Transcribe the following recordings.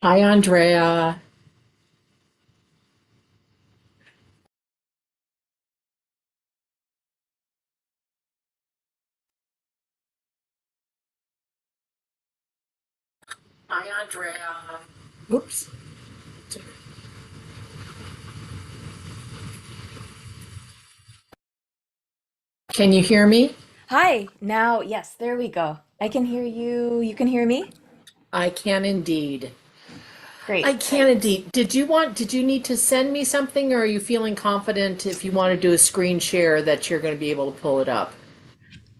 Hi, Andrea. Hi, Andrea. Oops. Can you hear me? Hi, now, yes, there we go. I can hear you. You can hear me? I can indeed. I Great. can indeed. Did you need to send me something, or are you feeling confident if you want to do a screen share that you're going to be able to pull it up?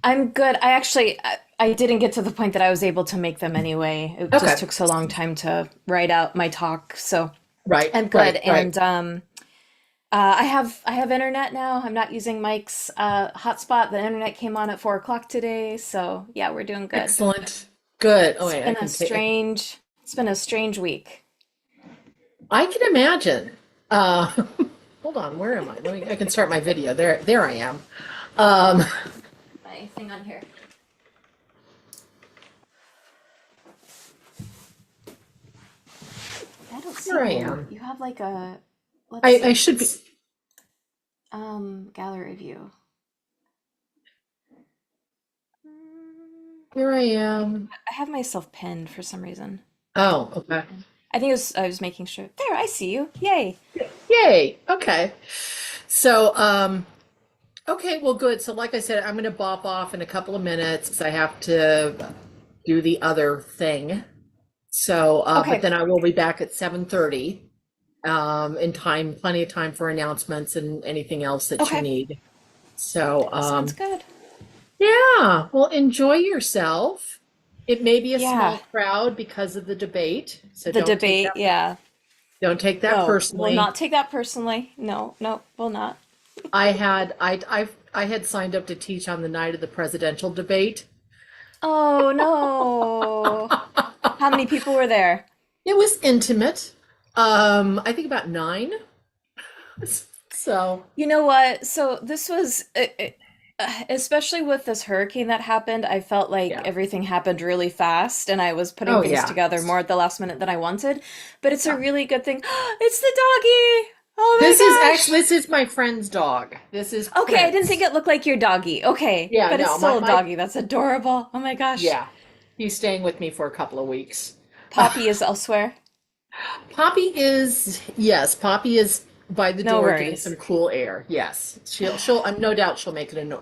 I'm good. I didn't get to the point that I was able to make them anyway. It just Okay. took so long time to write out my talk, so Right, I'm good. right, right. And I have internet now. I'm not using Mike's hotspot. The internet came on at 4 o'clock today, so yeah, we're doing good. Excellent. Good. Oh, It's wait, I been a can take. strange, it's been a strange week. I can imagine. Uh, hold on. Where am I? I can start my video. There I am. Um, My thing on here. I don't here see I you. am. You have like a, let's I see. should be. Gallery view. Mm, Here I am. I have myself pinned for some reason. Oh, okay. I think I was making sure. There, I see you. Yay. Yay. Okay. So, okay, well, good. So, like I said, I'm going to bop off in a couple of minutes because I have to do the other thing. So, but Okay. then I will be back at 7:30, in time, plenty of time for announcements and anything else that you Okay. need. So, Sounds good. yeah, well, enjoy yourself. It may be a Yeah. small crowd because of the debate, so The debate, yeah. don't take that No, will personally. not take that personally. No, no, will not. I had signed up to teach on the night of the presidential debate. Oh no. How many people were there? It was intimate. I think about nine. So You know what? So this was, especially with this hurricane that happened, I felt like yeah. everything happened really fast and I was putting Oh things yeah. together more at the last minute than I wanted. But it's a Yeah. really good thing. It's the doggy! Oh my gosh! This is my friend's dog. This is Okay, I didn't think Prince. it looked like your doggy. Okay, Yeah, but it's no, still a my doggy. That's adorable. Oh my gosh. yeah. He's staying with me for a couple of weeks. Poppy is elsewhere. Poppy is by the No door getting worries. some cool air. Yes. I'm no doubt she'll make an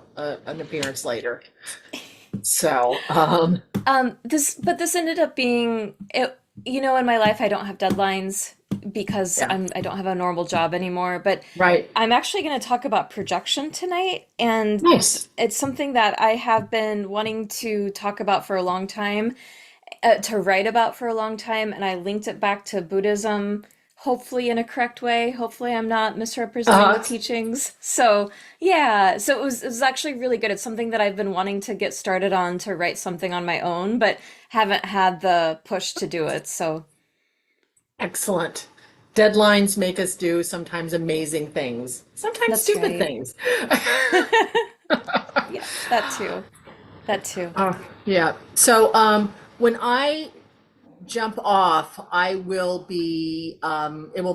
appearance later. So, This ended up being it. You know, in my life, I don't have deadlines because yeah. I don't have a normal job anymore. But Right. I'm actually going to talk about projection tonight, and Nice. it's something that I have been wanting to talk about for a long time, to write about for a long time, and I linked it back to Buddhism, hopefully in a correct way. Hopefully, I'm not misrepresenting the Uh, teachings. So, yeah, so it was actually really good. It's something that I've been wanting to get started on to write something on my own, but haven't had the push to do it. So, Excellent. Deadlines make us do sometimes amazing things, sometimes that's stupid right. things. Yeah, that too. That too. Oh, yeah. So, when I jump off, it will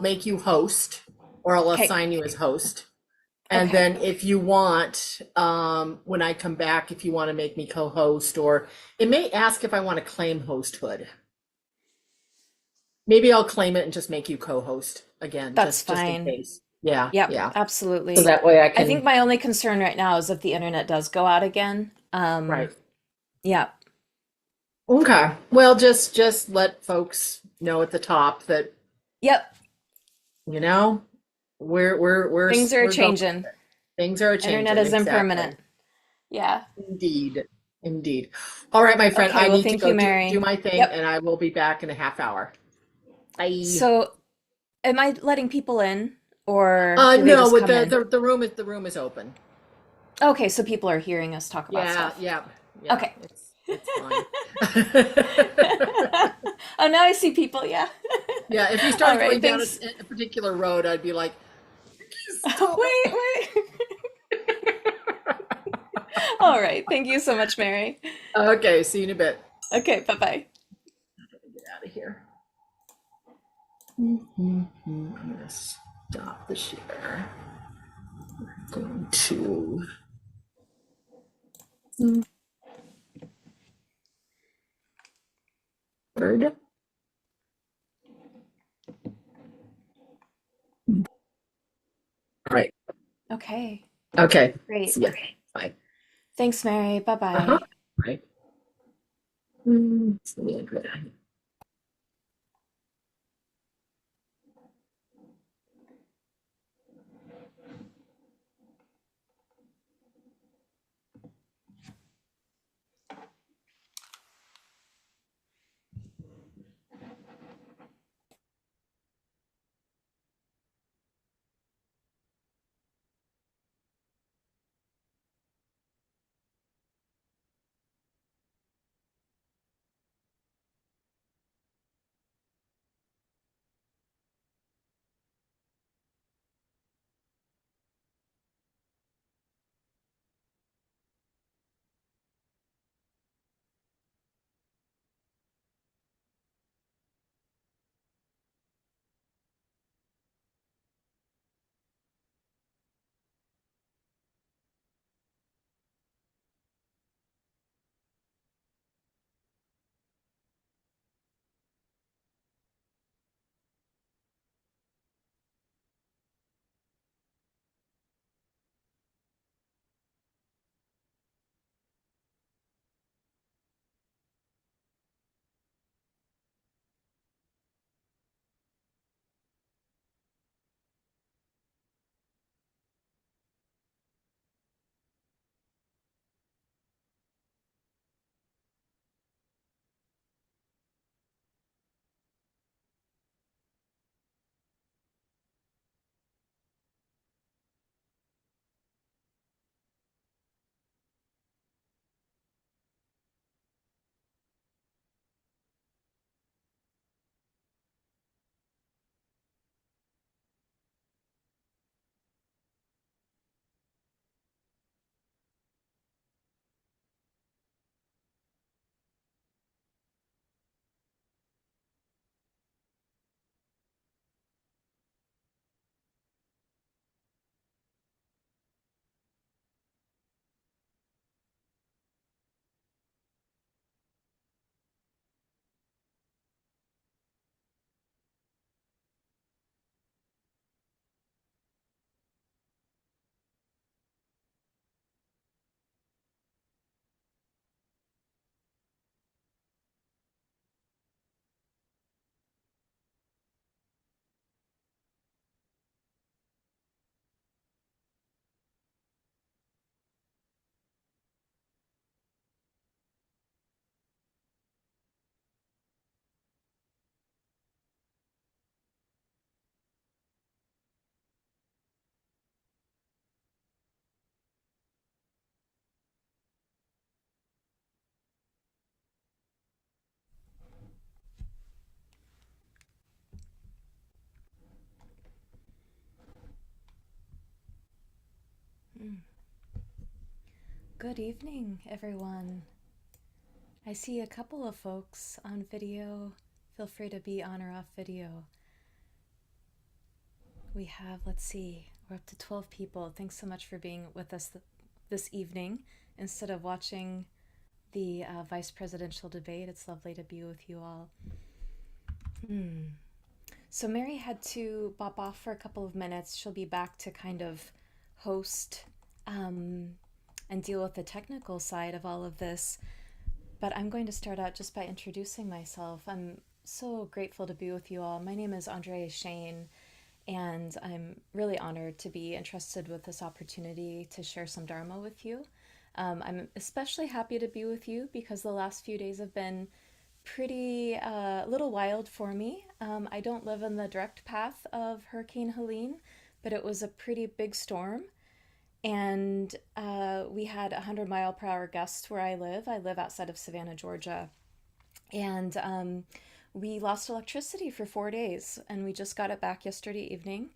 make you host, or I'll Okay. assign you as host. And Okay. then if you want, when I come back, if you want to make me co-host, or it may ask if I want to claim hosthood. Maybe I'll claim it and just make you co-host again, That's just in fine. case. Yeah, Yep, yeah. So absolutely. that way I I think can, my only concern right now is if the internet does go out again. right. Yeah. Okay. Well, just let folks know at the top that, Yep. you know, Things are we're going with changing. it. Things are Internet changing, is exactly. impermanent. Yeah. Indeed. Indeed. All right, my friend, Okay, I well, need to thank go you, do Mary. my thing, Yep. and I will be back in a half hour. Bye. So, am I letting people in or do they No, just with come in? the room is open. Okay, so people are hearing us talk about Yeah, stuff. yeah, yeah. Okay. It's fine. Oh, now I see people. Yeah. Yeah, if you All started right, going down thanks. a particular road, I'd be like, stop Wait, wait. All right. Thank you so much, Mary. it. Okay, see you in a bit. Okay, bye-bye. Get out of here. I'm gonna stop the share. I'm going to. Word. All right. Okay, Okay. great. See ya. Bye. Thanks, Mary. Uh-huh. Bye-bye. Right. Yeah, good. Good evening, everyone. I see a couple of folks on video. Feel free to be on or off video. We have, let's see, we're up to 12 people. Thanks so much for being with us this evening instead of watching the vice presidential debate. It's lovely to be with you all. So Mary had to bop off for a couple of minutes. She'll be back to kind of host um, and deal with the technical side of all of this. But I'm going to start out just by introducing myself. I'm so grateful to be with you all. My name is Andrea Shane, and I'm really honored to be entrusted with this opportunity to share some Dharma with you. I'm especially happy to be with you because the last few days have been pretty little wild for me. I don't live in the direct path of Hurricane Helene, but it was a pretty big storm. And we had 100-mile-per-hour gusts where I live. I live outside of Savannah, Georgia. And we lost electricity for 4 days, and we just got it back yesterday evening.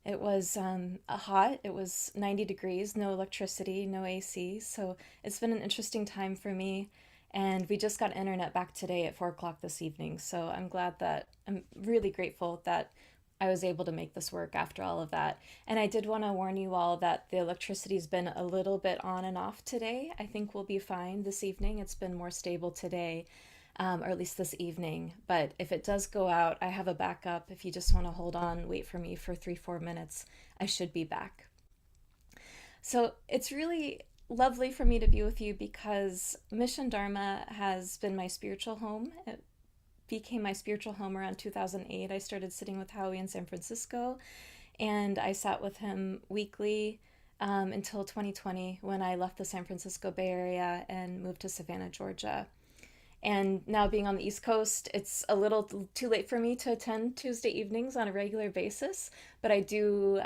It was hot. It was 90 degrees, no electricity, no AC. So it's been an interesting time for me. And we just got internet back today at 4 o'clock this evening. So I'm really grateful that I was able to make this work after all of that. And I did want to warn you all that the electricity's been a little bit on and off today. I think we'll be fine this evening. It's been more stable today, or at least this evening. But if it does go out, I have a backup. If you just want to hold on, wait for me for 3, 4 minutes, I should be back. So it's really lovely for me to be with you because Mission Dharma has been my spiritual home. It became my spiritual home around 2008. I started sitting with Howie in San Francisco, and I sat with him weekly until 2020 when I left the San Francisco Bay Area and moved to Savannah, Georgia. And now being on the East Coast, it's a little too late for me to attend Tuesday evenings on a regular basis, but I do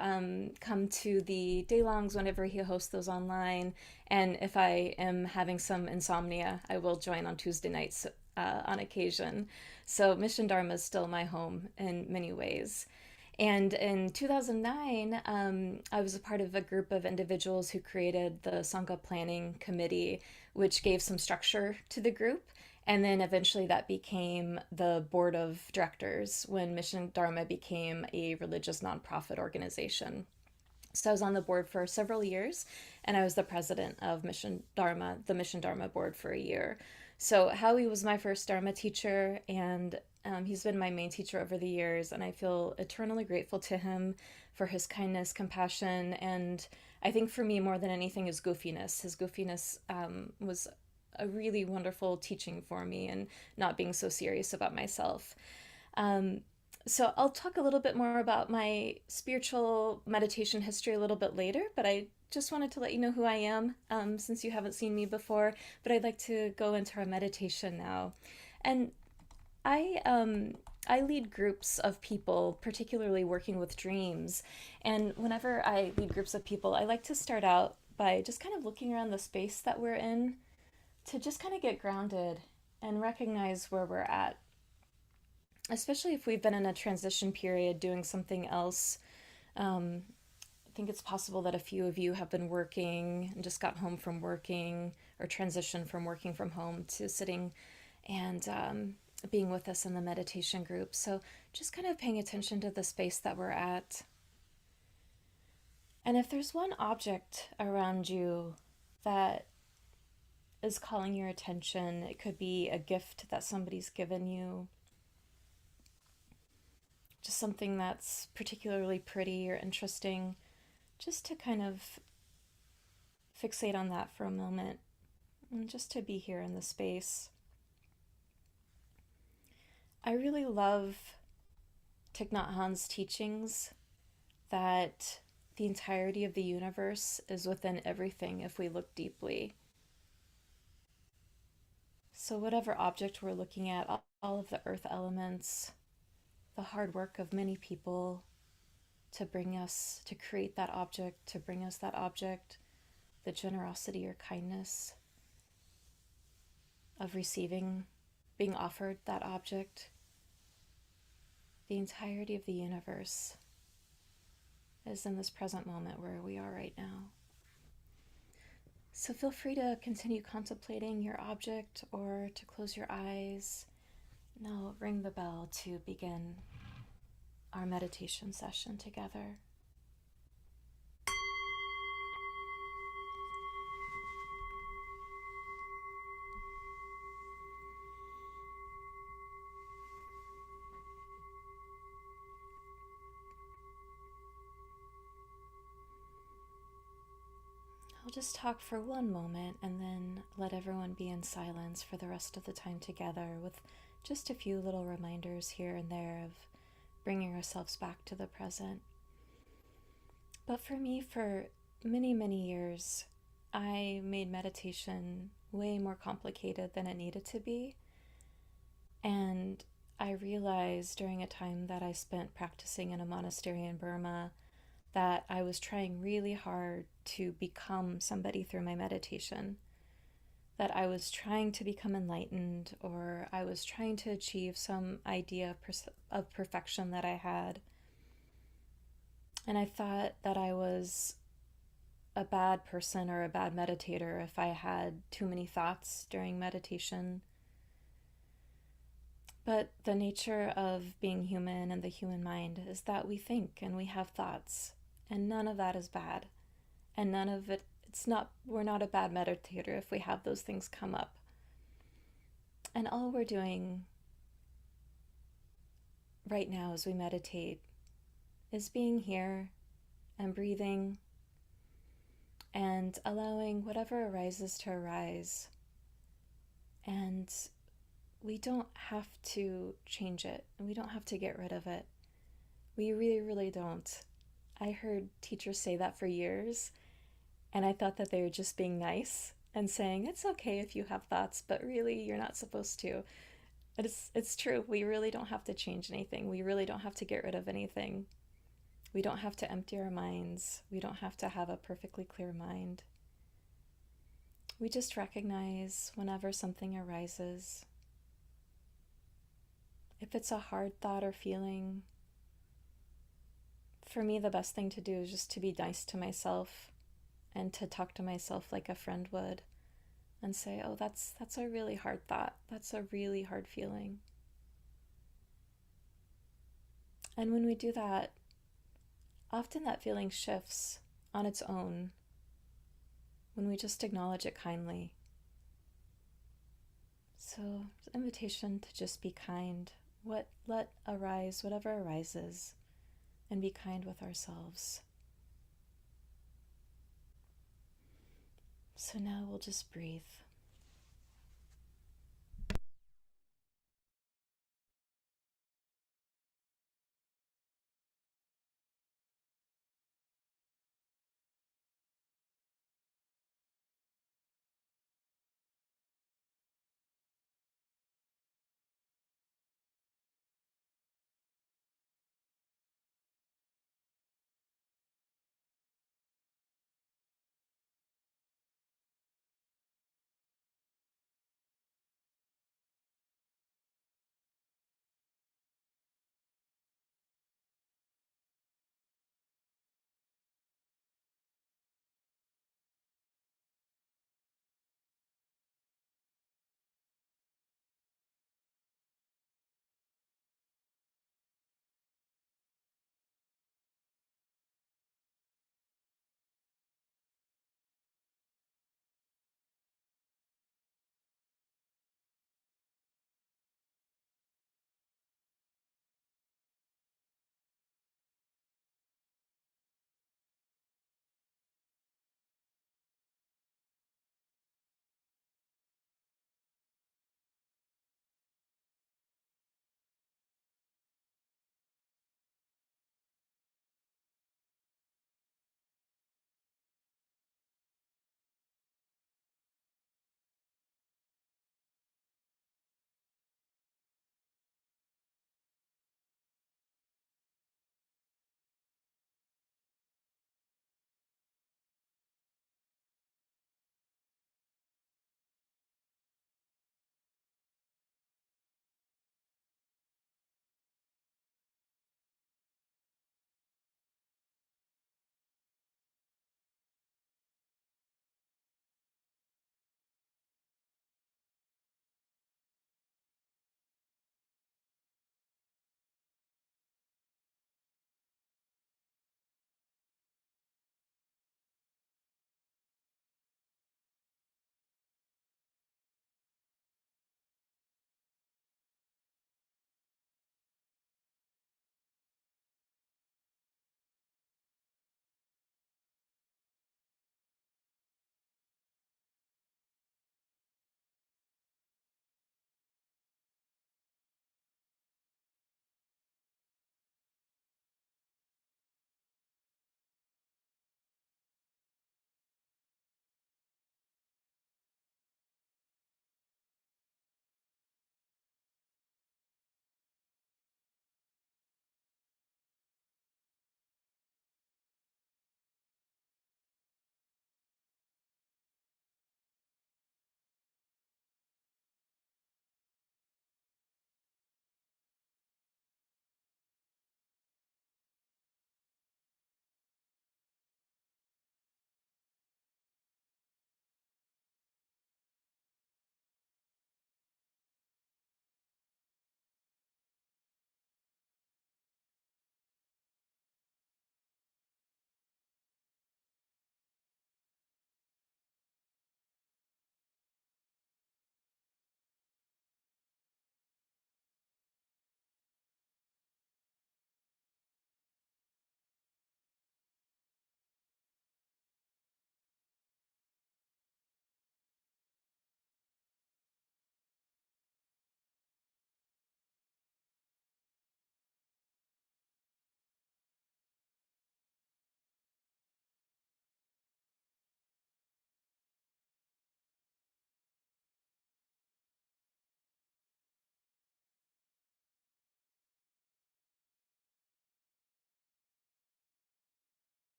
come to the day-longs whenever he hosts those online. And if I am having some insomnia, I will join on Tuesday nights on occasion. So Mission Dharma is still my home in many ways. And in 2009, I was a part of a group of individuals who created the Sangha Planning Committee, which gave some structure to the group. And then eventually that became the board of directors when Mission Dharma became a religious nonprofit organization. So I was on the board for several years, and I was the president of Mission Dharma, the Mission Dharma board for a year. So Howie was my first Dharma teacher, and he's been my main teacher over the years, and I feel eternally grateful to him for his kindness, compassion, and I think for me more than anything is goofiness. His goofiness was a really wonderful teaching for me and not being so serious about myself. So I'll talk a little bit more about my spiritual meditation history a little bit later, but I just wanted to let you know who I am since you haven't seen me before. But I'd like to go into our meditation now. And I lead groups of people, particularly working with dreams. And whenever I lead groups of people, I like to start out by just kind of looking around the space that we're in to just kind of get grounded and recognize where we're at, especially if we've been in a transition period doing something else. I think it's possible that a few of you have been working and just got home from working or transitioned from working from home to sitting and being with us in the meditation group. So just kind of paying attention to the space that we're at. And if there's one object around you that is calling your attention, it could be a gift that somebody's given you, just something that's particularly pretty or interesting, just to kind of fixate on that for a moment and just to be here in the space. I really love Thich Nhat Hanh's teachings that the entirety of the universe is within everything if we look deeply. So whatever object we're looking at, all of the earth elements, the hard work of many people to bring us, to create that object, to bring us that object, the generosity or kindness of receiving, being offered that object, the entirety of the universe is in this present moment where we are right now. So feel free to continue contemplating your object or to close your eyes. And I'll ring the bell to begin our meditation session together. I'll just talk for one moment and then let everyone be in silence for the rest of the time together with just a few little reminders here and there of bringing ourselves back to the present. But for me, for many, many years, I made meditation way more complicated than it needed to be. And I realized during a time that I spent practicing in a monastery in Burma that I was trying really hard to become somebody through my meditation, that I was trying to become enlightened, or I was trying to achieve some idea of perfection that I had. And I thought that I was a bad person or a bad meditator if I had too many thoughts during meditation. But the nature of being human and the human mind is that we think and we have thoughts, and none of that is bad. And none of it, it's not, we're not a bad meditator if we have those things come up. And all we're doing right now as we meditate is being here and breathing and allowing whatever arises to arise. And we don't have to change it, and we don't have to get rid of it. We really, really don't. I heard teachers say that for years, and I thought that they were just being nice and saying it's okay if you have thoughts, but really you're not supposed to. It's true. We really don't have to change anything. We really don't have to get rid of anything. We don't have to empty our minds. We don't have to have a perfectly clear mind. We just recognize whenever something arises. If it's a hard thought or feeling, for me, the best thing to do is just to be nice to myself and to talk to myself like a friend would and say, oh, that's a really hard thought. That's a really hard feeling. And when we do that, often that feeling shifts on its own when we just acknowledge it kindly. So, invitation to just be kind. Let arise whatever arises, and be kind with ourselves. So now we'll just breathe.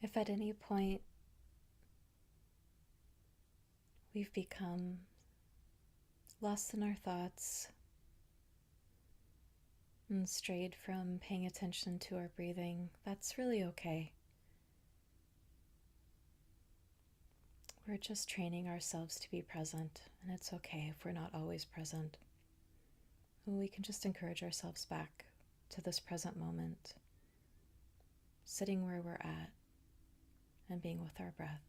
If at any point we've become lost in our thoughts and strayed from paying attention to our breathing, that's really okay. We're just training ourselves to be present, and it's okay if we're not always present. We can just encourage ourselves back to this present moment, sitting where we're at and being with our breath.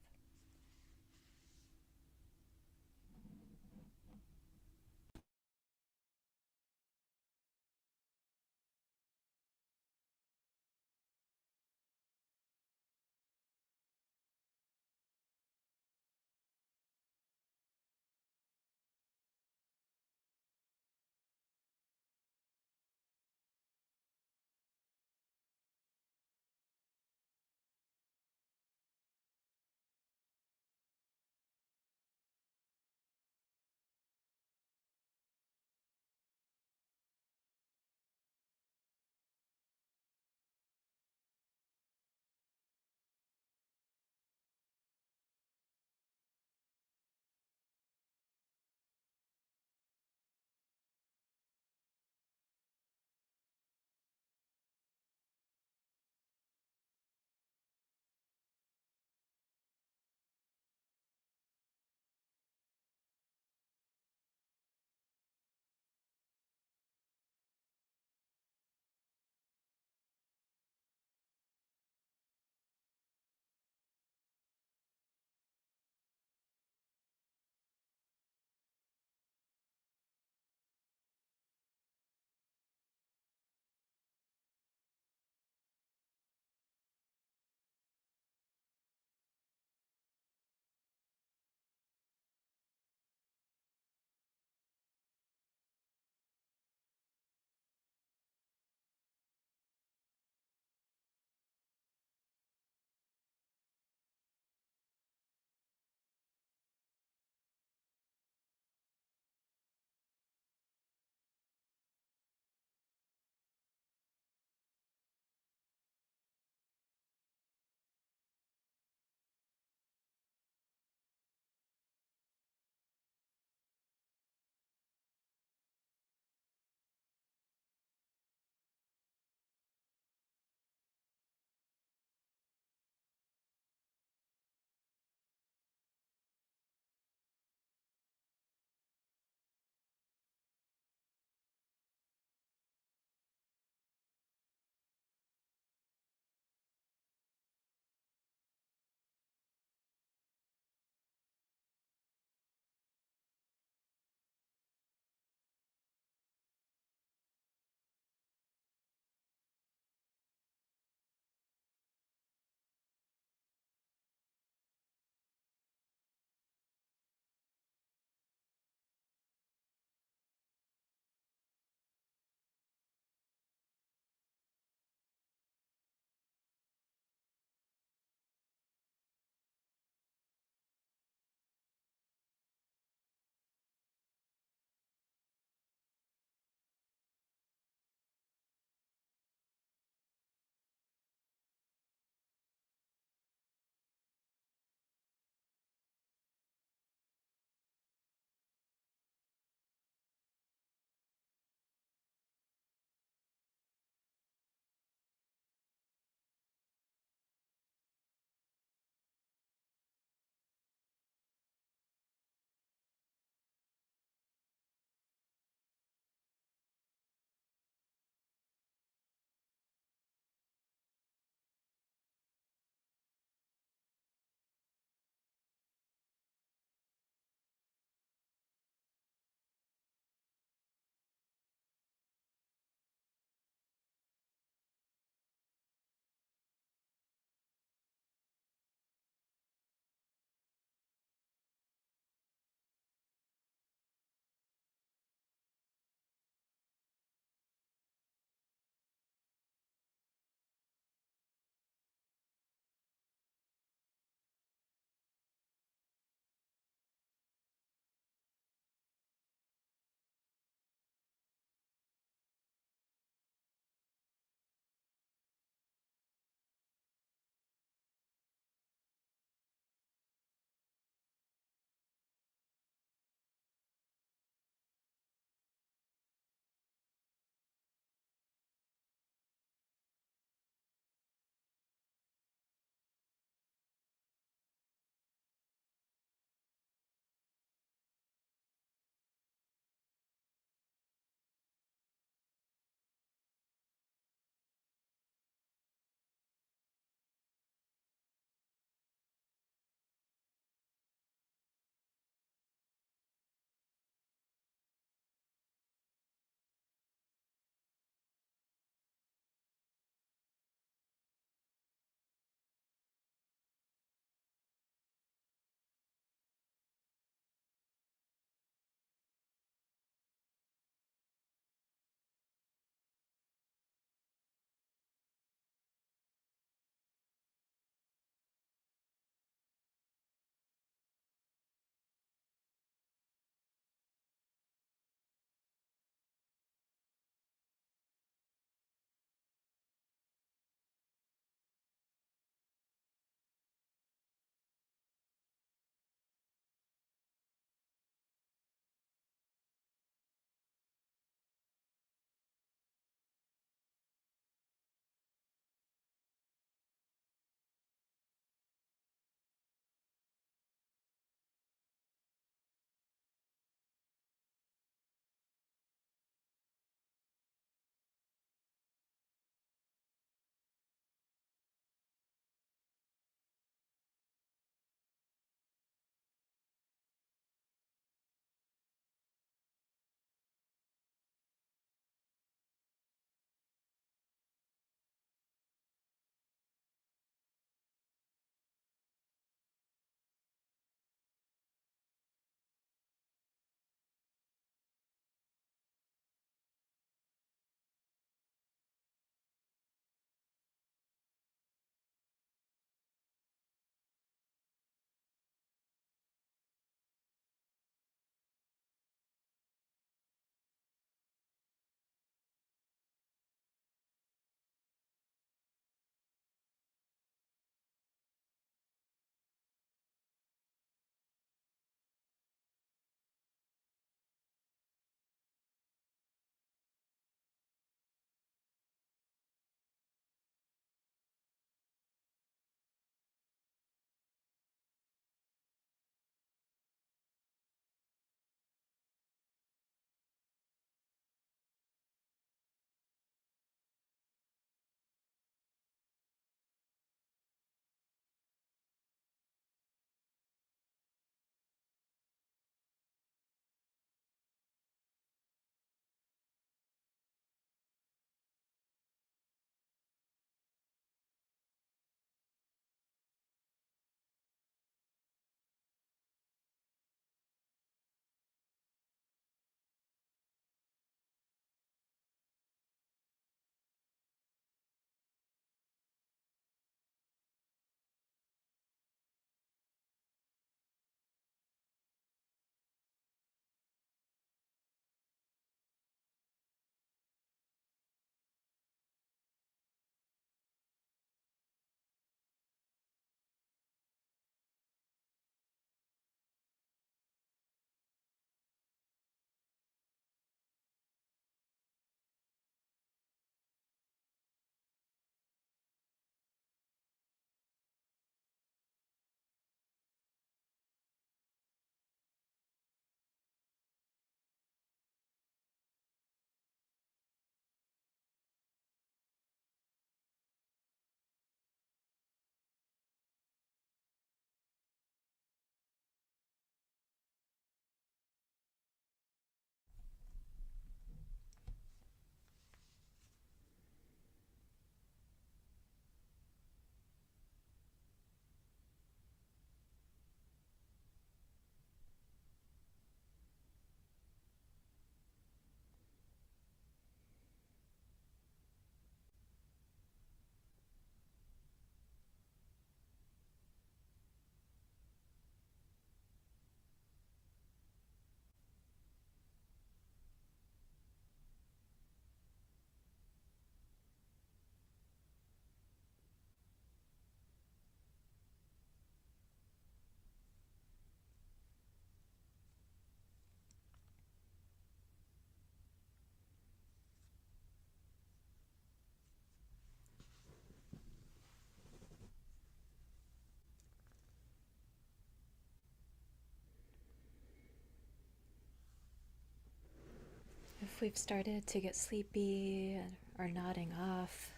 if we've started to get sleepy or nodding off,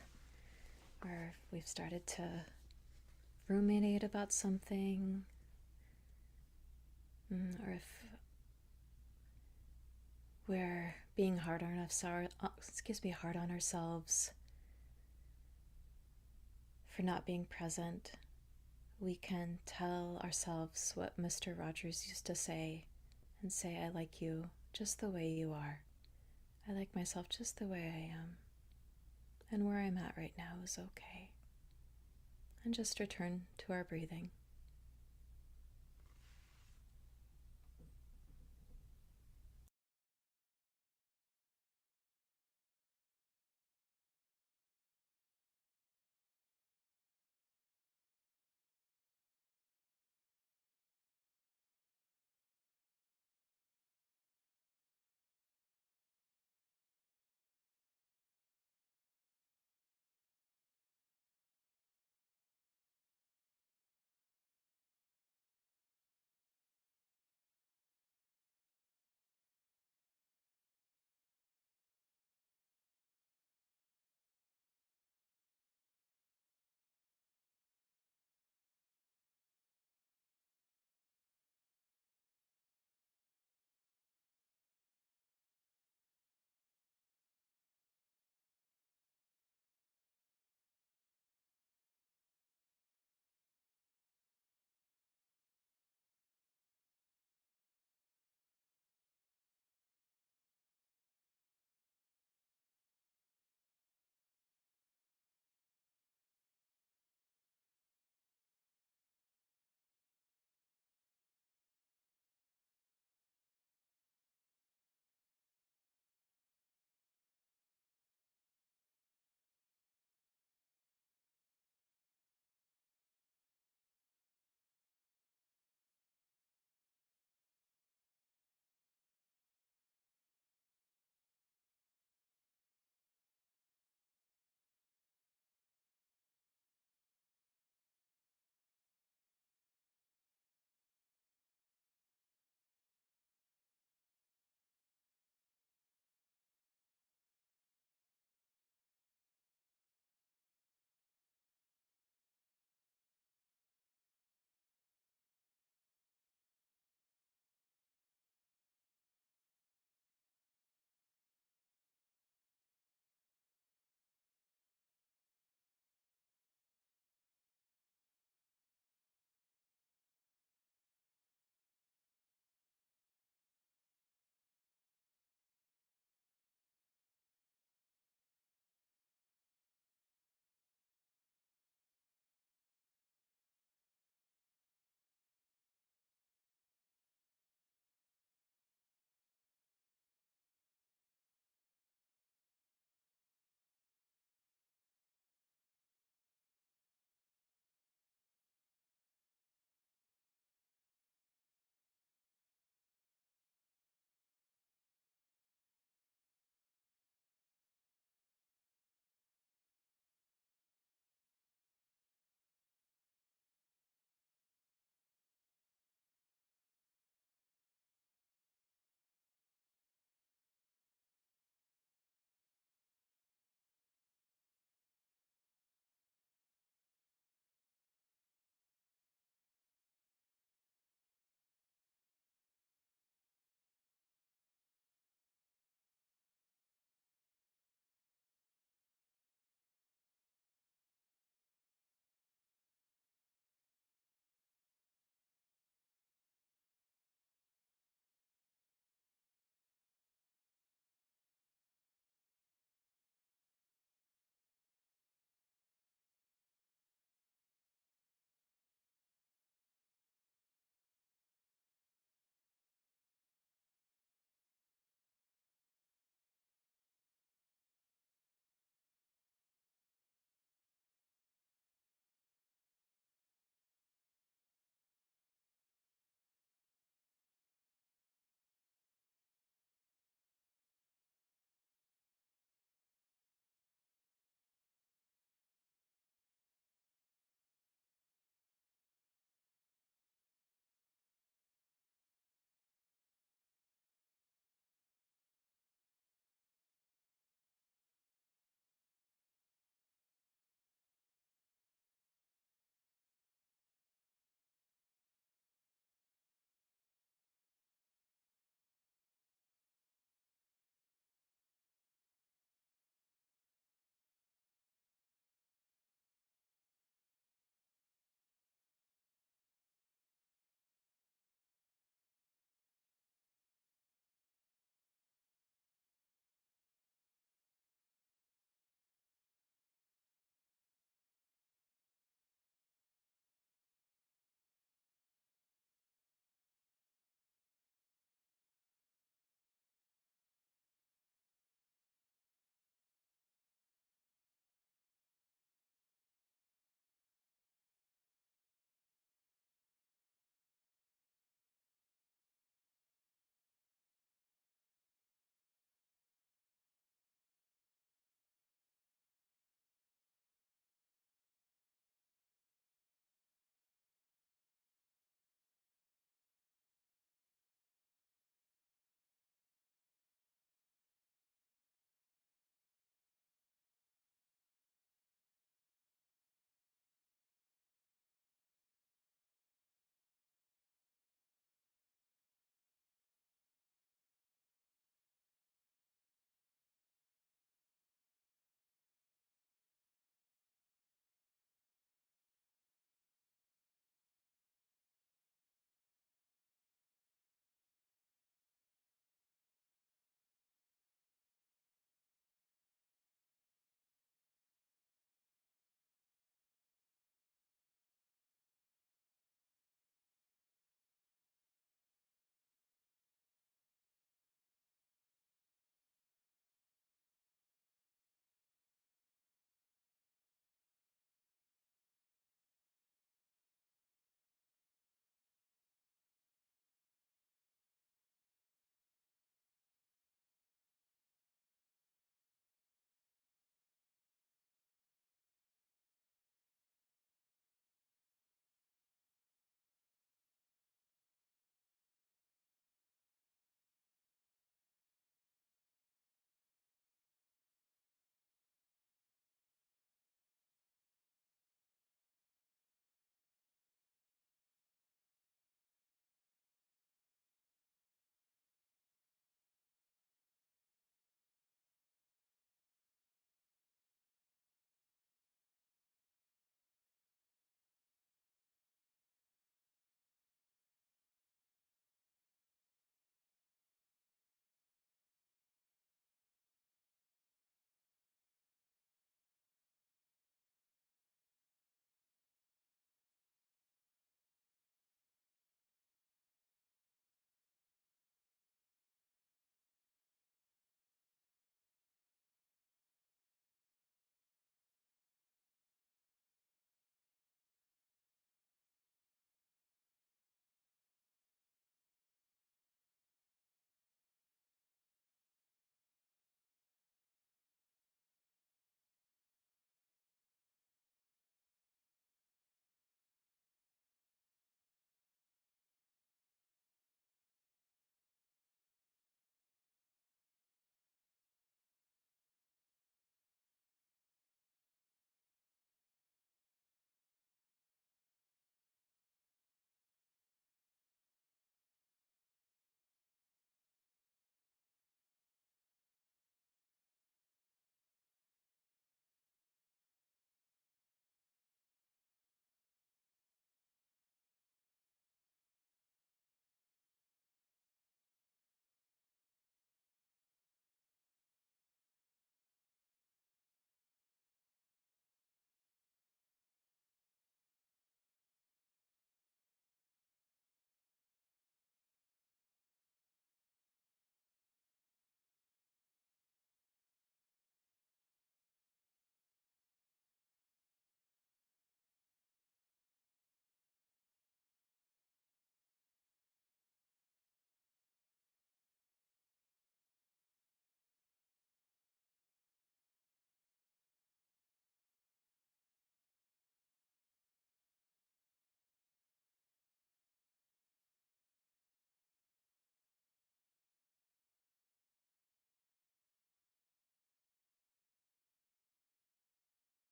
or if we've started to ruminate about something, or if we're being hard on ourselves for not being present, we can tell ourselves what Mr. Rogers used to say and say, I like you just the way you are. I like myself just the way I am. And where I'm at right now is okay. And just return to our breathing.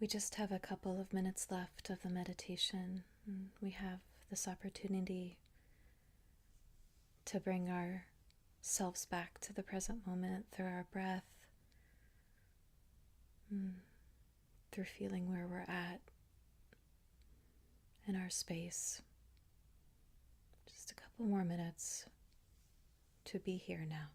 We just have a couple of minutes left of the meditation. We have this opportunity to bring ourselves back to the present moment through our breath, through feeling where we're at in our space. Just a couple more minutes to be here now.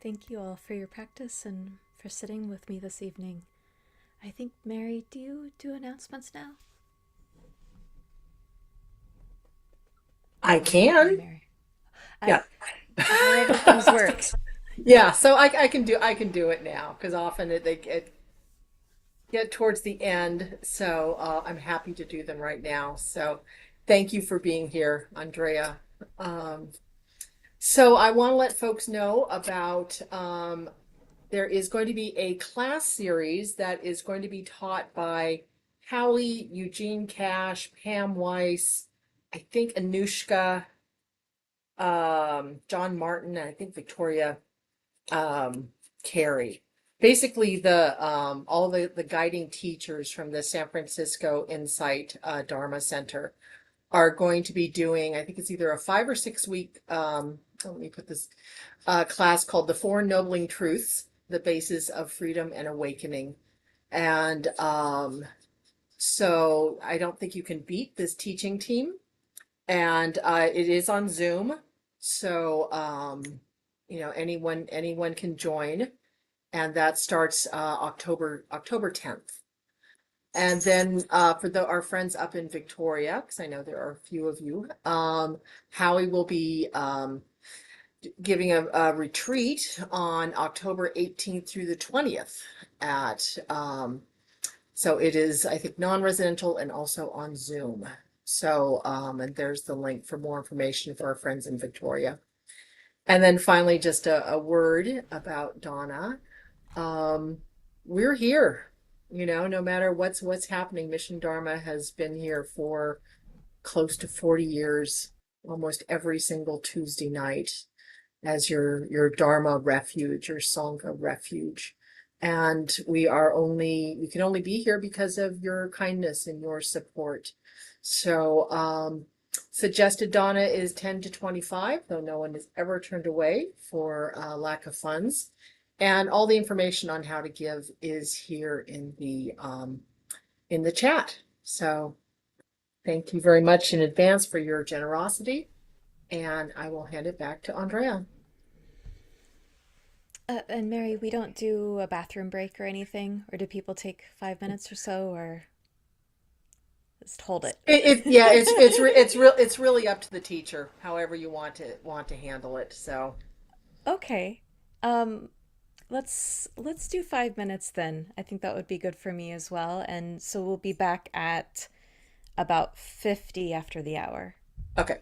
Thank you all for your practice and for sitting with me this evening. I think, Mary, do you do announcements now? I Okay, can. Mary. Yeah. However things work. Yeah, so I can do it now because often they get towards the end. So I'm happy to do them right now. So thank you for being here, Andrea. Um, so I want to let folks know about there is going to be a class series that is going to be taught by Hallie, Eugene Cash, Pam Weiss, I think Anushka, John Martin, and I think Victoria Carey. Basically, the all the guiding teachers from the San Francisco Insight Dharma Center are going to be doing, I think it's either a 5 or 6 week, let me put this, class called The Four Ennobling Truths, the Basis of Freedom and Awakening. And so I don't think you can beat this teaching team. And it is on Zoom. So, anyone can join. And that starts October 10th. And then for our friends up in Victoria, because I know there are a few of you, Howie will be giving a retreat on October 18th through the 20th at so it is, I think, non-residential and also on Zoom. So and there's the link for more information for our friends in Victoria. And then finally, just a word about Donna. Um, we're here, no matter what's happening. Mission Dharma has been here for close to 40 years, almost every single Tuesday night as your Dharma refuge, your Sangha refuge. And we can only be here because of your kindness and your support. So suggested Donna is 10 to 25, though no one is ever turned away for lack of funds. And all the information on how to give is here in the chat. So thank you very much in advance for your generosity. And I will hand it back to Andrea. And Mary, we don't do a bathroom break or anything, or do people take 5 minutes or so, or just hold it? Yeah, it's really up to the teacher, however you want to handle it. So Okay. Um, let's do 5 minutes then. I think that would be good for me as well. And so we'll be back at about 50 after the hour. Okay.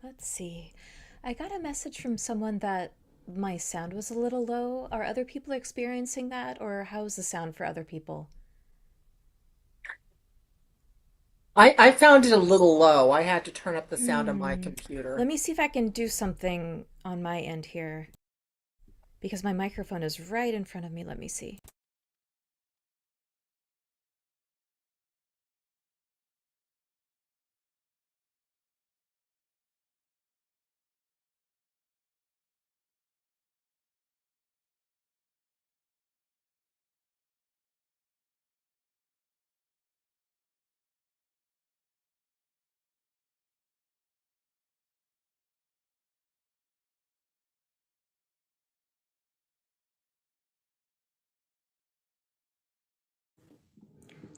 Let's see. I got a message from someone that my sound was a little low. Are other people experiencing that, or how's the sound for other people? I found it a little low. I had to turn up the sound on my Hmm. Let computer. me see if I can do something on my end here because my microphone is right in front of me. Let me see.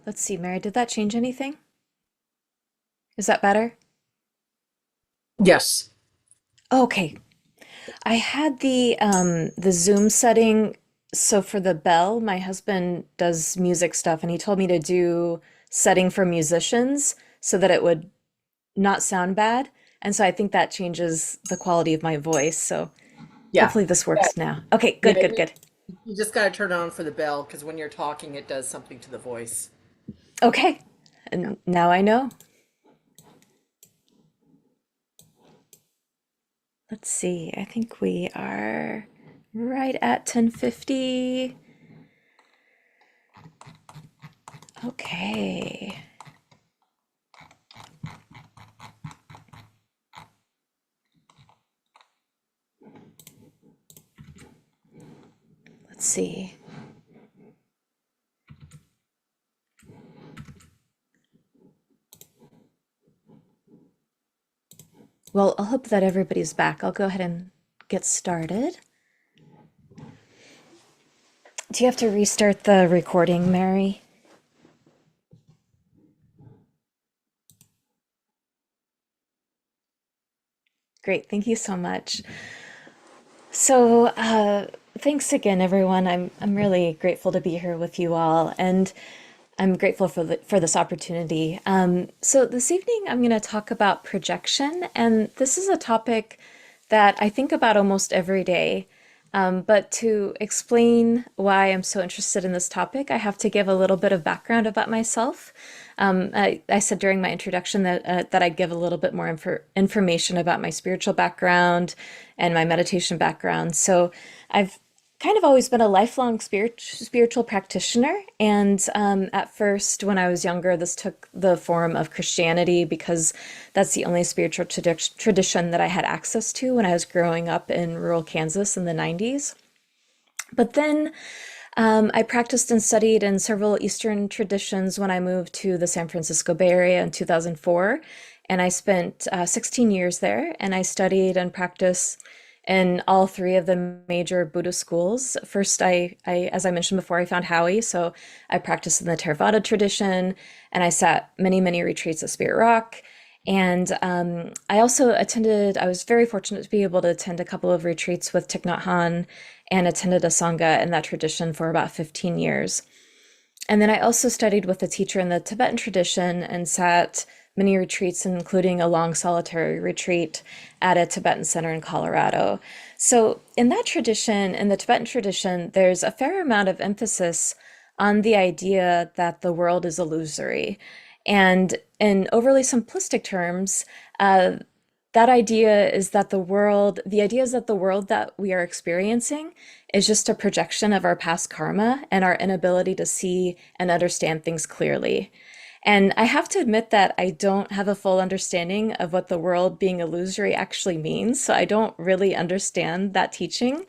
Let's see, Mary, did that change anything? Is that better? Yes. Okay. I had the Zoom setting. So for the bell, my husband does music stuff and he told me to do setting for musicians so that it would not sound bad. And so I think that changes the quality of my voice. So Yeah. hopefully this works now. Okay, Yeah. good, good, good. You just got to turn on for the bell because when you're talking, it does something to the voice. Okay. Yeah. And now I know. Let's see. I think we are right at 10:50. Okay. Let's see. Well, I'll hope that everybody's back. I'll go ahead and get started. Do you have to restart the recording, Mary? Great, thank you so much. So, thanks again, everyone. I'm really grateful to be here with you all. And I'm grateful for this opportunity. So this evening I'm going to talk about projection, and this is a topic that I think about almost every day. But to explain why I'm so interested in this topic, I have to give a little bit of background about myself. I said during my introduction that I'd give a little bit more information about my spiritual background and my meditation background. So I've kind of always been a lifelong spiritual practitioner. And at first, when I was younger, this took the form of Christianity because that's the only spiritual tradition that I had access to when I was growing up in rural Kansas in the 90s. But then I practiced and studied in several Eastern traditions when I moved to the San Francisco Bay Area in 2004. And I spent 16 years there, and I studied and practiced in all three of the major Buddhist schools. First, as I mentioned before, I found Howie, so I practiced in the Theravada tradition, and I sat many, many retreats at Spirit Rock. And I also attended, I was very fortunate to be able to attend a couple of retreats with Thich Nhat Hanh and attended a Sangha in that tradition for about 15 years. And then I also studied with a teacher in the Tibetan tradition and sat many retreats, including a long solitary retreat at a Tibetan center in Colorado. So in that tradition, in the Tibetan tradition, there's a fair amount of emphasis on the idea that the world is illusory. And in overly simplistic terms, that idea is that the idea is that the world that we are experiencing is just a projection of our past karma and our inability to see and understand things clearly. And I have to admit that I don't have a full understanding of what the world being illusory actually means. So I don't really understand that teaching.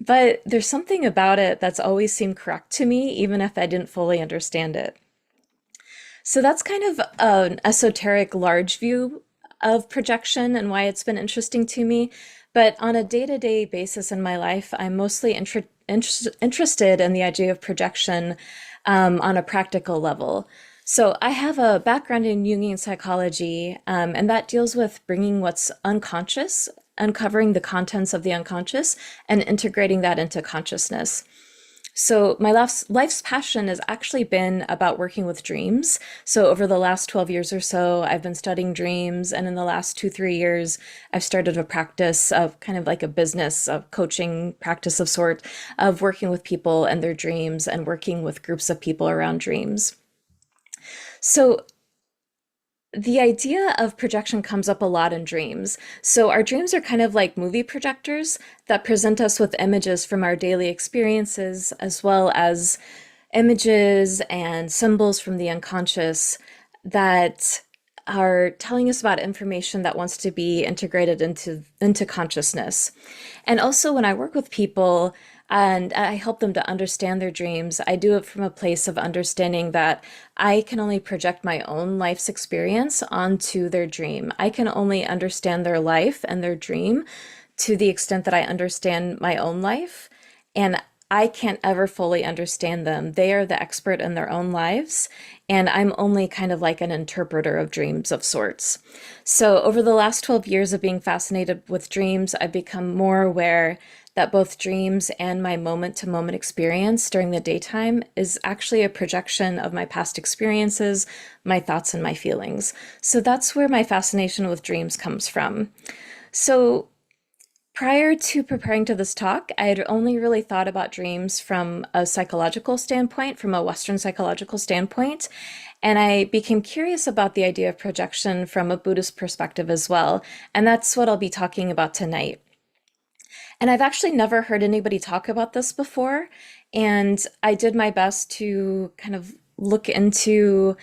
But there's something about it that's always seemed correct to me, even if I didn't fully understand it. So that's kind of an esoteric, large view of projection and why it's been interesting to me. But on a day-to-day basis in my life, I'm mostly interested in the idea of projection on a practical level. So I have a background in Jungian psychology, and that deals with bringing what's unconscious, uncovering the contents of the unconscious, and integrating that into consciousness. So my life's passion has actually been about working with dreams. So over the last 12 years or so, I've been studying dreams. And in the last 2, 3 years, I've started a practice of kind of like a business of coaching practice of sort of working with people and their dreams and working with groups of people around dreams. So the idea of projection comes up a lot in dreams. So our dreams are kind of like movie projectors that present us with images from our daily experiences, as well as images and symbols from the unconscious that are telling us about information that wants to be integrated into consciousness. And also when I work with people and I help them to understand their dreams, I do it from a place of understanding that I can only project my own life's experience onto their dream. I can only understand their life and their dream to the extent that I understand my own life. And I can't ever fully understand them. They are the expert in their own lives, and I'm only kind of like an interpreter of dreams of sorts. So over the last 12 years of being fascinated with dreams, I've become more aware that both dreams and my moment-to-moment experience during the daytime is actually a projection of my past experiences, my thoughts, and my feelings. So that's where my fascination with dreams comes from. So prior to preparing to this talk, I had only really thought about dreams from a psychological standpoint, from a Western psychological standpoint, and I became curious about the idea of projection from a Buddhist perspective as well, and that's what I'll be talking about tonight. And I've actually never heard anybody talk about this before, and I did my best to kind of look into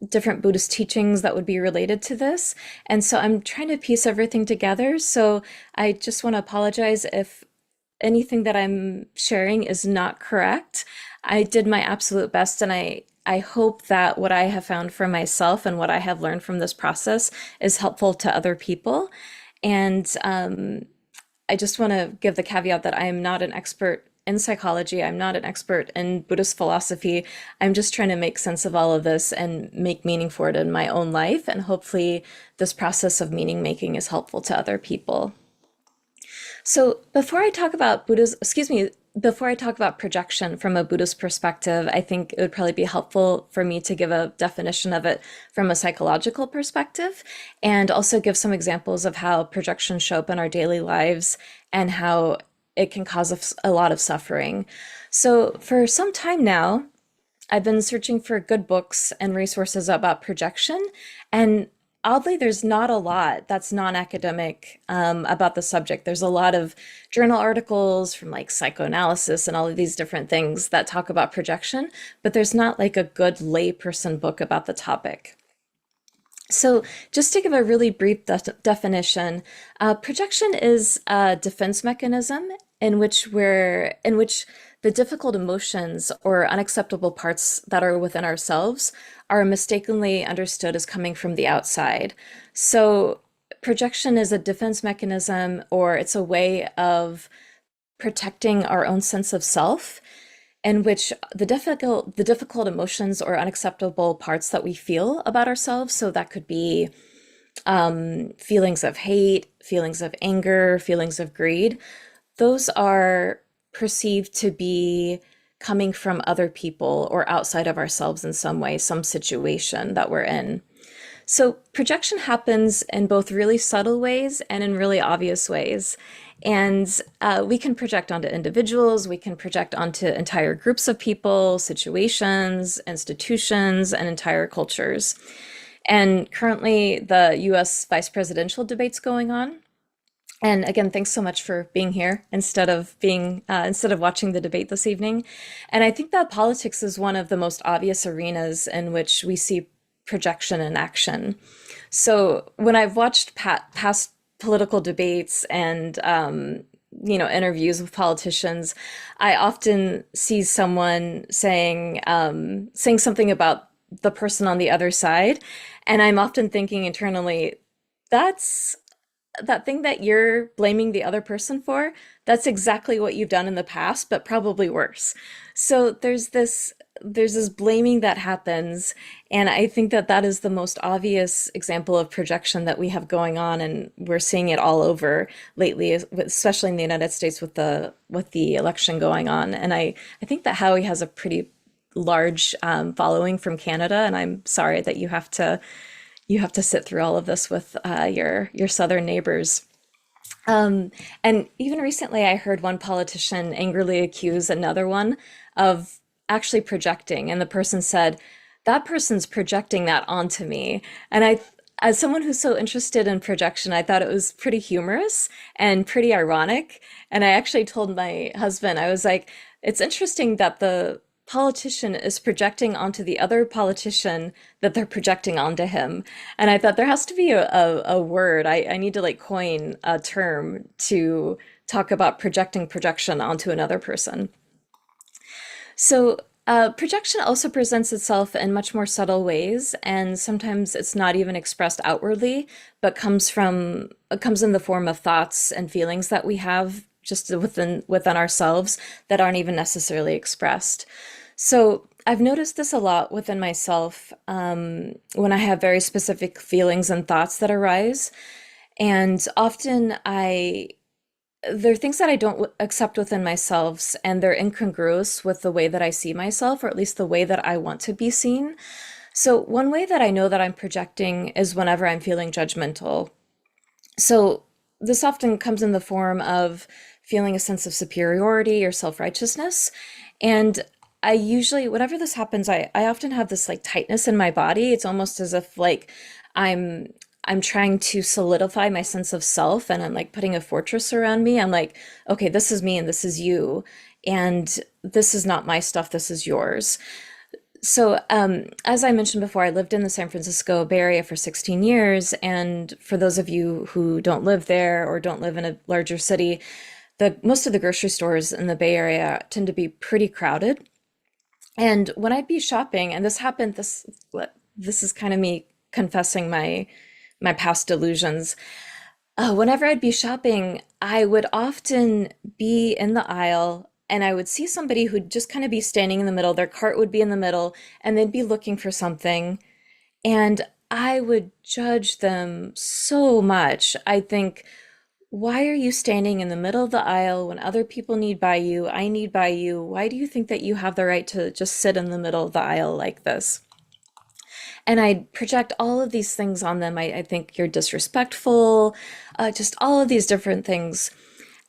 different Buddhist teachings that would be related to this. And so I'm trying to piece everything together. So I just want to apologize if anything that I'm sharing is not correct. I did my absolute best, and I hope that what I have found for myself and what I have learned from this process is helpful to other people. And I just want to give the caveat that I am not an expert in psychology. I'm not an expert in Buddhist philosophy. I'm just trying to make sense of all of this and make meaning for it in my own life. And hopefully this process of meaning making is helpful to other people. So before I talk about before I talk about projection from a Buddhist perspective, I think it would probably be helpful for me to give a definition of it from a psychological perspective and also give some examples of how projections show up in our daily lives and how it can cause a lot of suffering. So, for some time now, I've been searching for good books and resources about projection, and oddly, there's not a lot that's non-academic about the subject. There's a lot of journal articles from like psychoanalysis and all of these different things that talk about projection, but there's not like a good layperson book about the topic. So, just to give a really brief definition, projection is a defense mechanism in which the difficult emotions or unacceptable parts that are within ourselves are mistakenly understood as coming from the outside. So, projection is a defense mechanism, or it's a way of protecting our own sense of self in which the difficult emotions or unacceptable parts that we feel about ourselves, so that could be feelings of hate, feelings of anger, feelings of greed, those are perceived to be coming from other people or outside of ourselves in some way, some situation that we're in. So projection happens in both really subtle ways and in really obvious ways. And we can project onto individuals, we can project onto entire groups of people, situations, institutions, and entire cultures. And currently, the US vice presidential debate's going on. And again, thanks so much for being here instead of watching the debate this evening. And I think that politics is one of the most obvious arenas in which we see projection in action. So when I've watched past political debates and interviews with politicians, I often see someone saying something about the person on the other side, and I'm often thinking internally, that's that thing that you're blaming the other person for, that's exactly what you've done in the past, but probably worse. So there's this blaming that happens, and I think that that is the most obvious example of projection that we have going on, and we're seeing it all over lately, especially in the United States with the election going on. And I think that Howie has a pretty large following from Canada, and I'm sorry that you have to sit through all of this with your southern neighbors. And even recently, I heard one politician angrily accuse another one of actually projecting, and the person said, "That person's projecting that onto me." And as someone who's so interested in projection, I thought it was pretty humorous and pretty ironic. And I actually told my husband, I was like, "It's interesting that the politician is projecting onto the other politician that they're projecting onto him." And I thought there has to be a word. I need to like coin a term to talk about projecting projection onto another person. So, projection also presents itself in much more subtle ways, and sometimes it's not even expressed outwardly, but comes in the form of thoughts and feelings that we have just within ourselves that aren't even necessarily expressed. So I've noticed this a lot within myself when I have very specific feelings and thoughts that arise, and often I there are things that I don't accept within myself, and they're incongruous with the way that I see myself, or at least the way that I want to be seen. So, one way that I know that I'm projecting is whenever I'm feeling judgmental. So, this often comes in the form of feeling a sense of superiority or self-righteousness. And I usually, whenever this happens, I often have this like tightness in my body. It's almost as if like I'm I'm trying to solidify my sense of self, and I'm like putting a fortress around me. I'm like, okay, this is me and this is you. And this is not my stuff, this is yours. So, as I mentioned before, I lived in the San Francisco Bay Area for 16 years. And for those of you who don't live there or don't live in a larger city, the most of the grocery stores in the Bay Area tend to be pretty crowded. And when I'd be shopping, and this is kind of me confessing my past delusions. Whenever I'd be shopping, I would often be in the aisle and I would see somebody who'd just kind of be standing in the middle. Their cart would be in the middle and they'd be looking for something. And I would judge them so much. I think, Why are you standing in the middle of the aisle when other people need by you? I need by you. Why do you think that you have the right to just sit in the middle of the aisle like this? And I project all of these things on them. I think you're disrespectful, just all of these different things.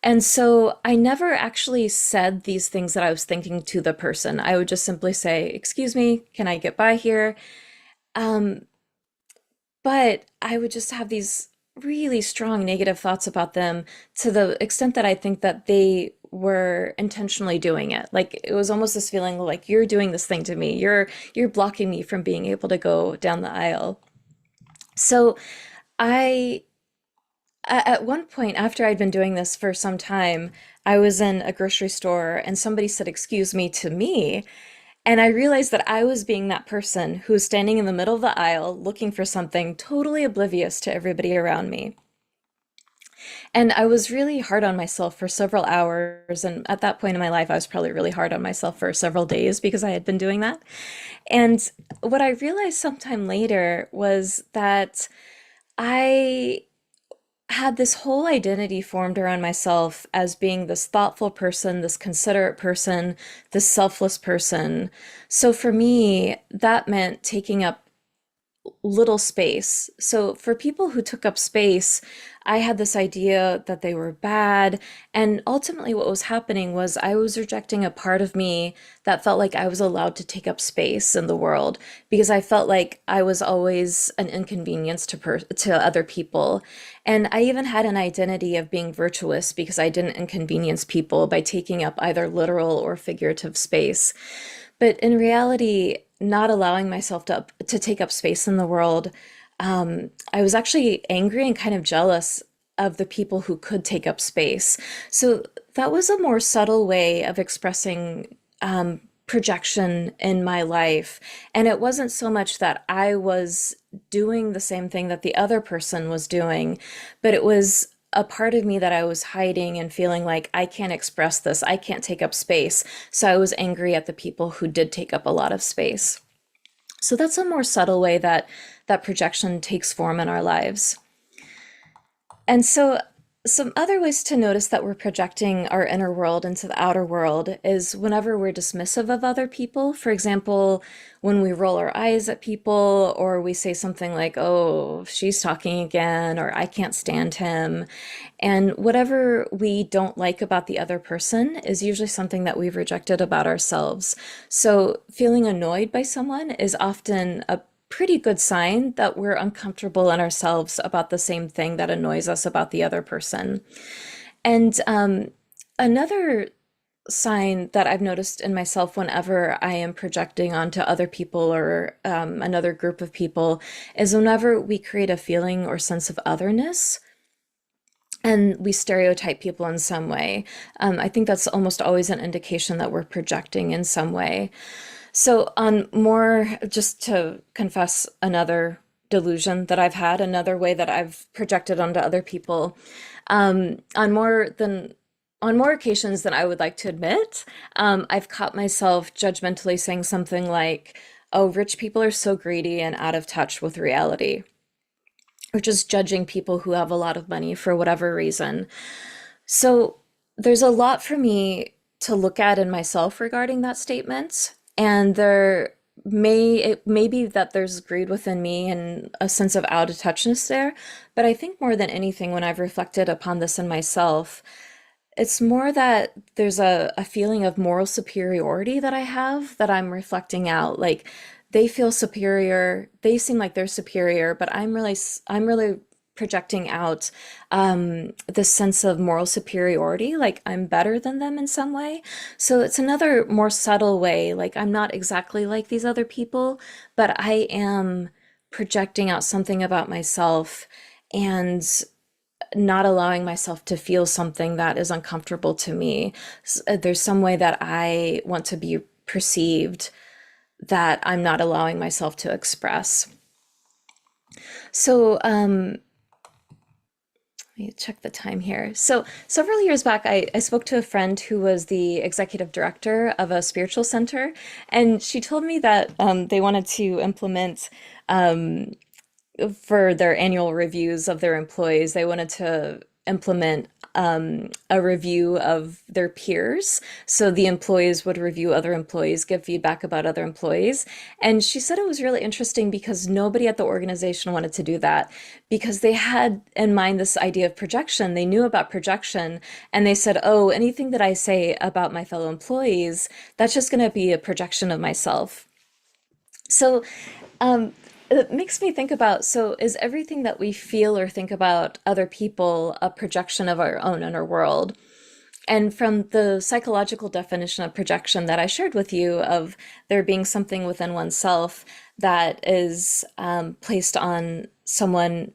And so I never actually said these things that I was thinking to the person. I would just simply say, "Excuse me, can I get by here?" Um, but I would just have these really strong negative thoughts about them to the extent that I think that they were intentionally doing it. Like it was almost this feeling like you're doing this thing to me. You're blocking me from being able to go down the aisle. So I at one point after I'd been doing this for some time, I was in a grocery store and somebody said, "Excuse me," to me. And I realized that I was being that person who was standing in the middle of the aisle looking for something, totally oblivious to everybody around me. And I was really hard on myself for several hours. And at that point in my life, I was probably really hard on myself for several days because I had been doing that. And what I realized sometime later was that I had this whole identity formed around myself as being this thoughtful person, this considerate person, this selfless person. So for me, that meant taking up little space. So for people who took up space, I had this idea that they were bad. And ultimately, what was happening was I was rejecting a part of me that felt like I was allowed to take up space in the world because I felt like I was always an inconvenience to other people. And I even had an identity of being virtuous because I didn't inconvenience people by taking up either literal or figurative space. But in reality, not allowing myself to take up space in the world, I was actually angry and kind of jealous of the people who could take up space. So that was a more subtle way of expressing projection in my life. And it wasn't so much that I was doing the same thing that the other person was doing, but it was a part of me that I was hiding and feeling like I can't express this, I can't take up space. So I was angry at the people who did take up a lot of space. So that's a more subtle way that projection takes form in our lives. And so, some other ways to notice that we're projecting our inner world into the outer world is whenever we're dismissive of other people. For example, when we roll our eyes at people, or we say something like, "Oh, she's talking again," or "I can't stand him." And whatever we don't like about the other person is usually something that we've rejected about ourselves. So, feeling annoyed by someone is often a pretty good sign that we're uncomfortable in ourselves about the same thing that annoys us about the other person. And another sign that I've noticed in myself whenever I am projecting onto other people or another group of people is whenever we create a feeling or sense of otherness and we stereotype people in some way. I think that's almost always an indication that we're projecting in some way. So, on more, just to confess another delusion that I've had, another way that I've projected onto other people, on more occasions than I would like to admit, I've caught myself judgmentally saying something like, "Oh, rich people are so greedy and out of touch with reality," or just judging people who have a lot of money for whatever reason. So there's a lot for me to look at in myself regarding that statement. And it may be that there's greed within me and a sense of out of touchness there. But I think more than anything, when I've reflected upon this in myself, it's more that there's a feeling of moral superiority that I have that I'm reflecting out. Like they feel superior, they seem like they're superior, but I'm really projecting out this sense of moral superiority, like I'm better than them in some way. So it's another more subtle way, like I'm not exactly like these other people, but I am projecting out something about myself and not allowing myself to feel something that is uncomfortable to me. There's some way that I want to be perceived that I'm not allowing myself to express. So, let me check the time here. So, several years back, I spoke to a friend who was the executive director of a spiritual center, and she told me that they wanted to implement for their annual reviews of their employees, they wanted to implement a review of their peers. So the employees would review other employees, give feedback about other employees. And she said it was really interesting because nobody at the organization wanted to do that because they had in mind this idea of projection. They knew about projection and they said, oh, anything that I say about my fellow employees, that's just going to be a projection of myself. So um, it makes me think about, so is everything that we feel or think about other people a projection of our own inner world? And from the psychological definition of projection that I shared with you, of there being something within oneself that is placed on someone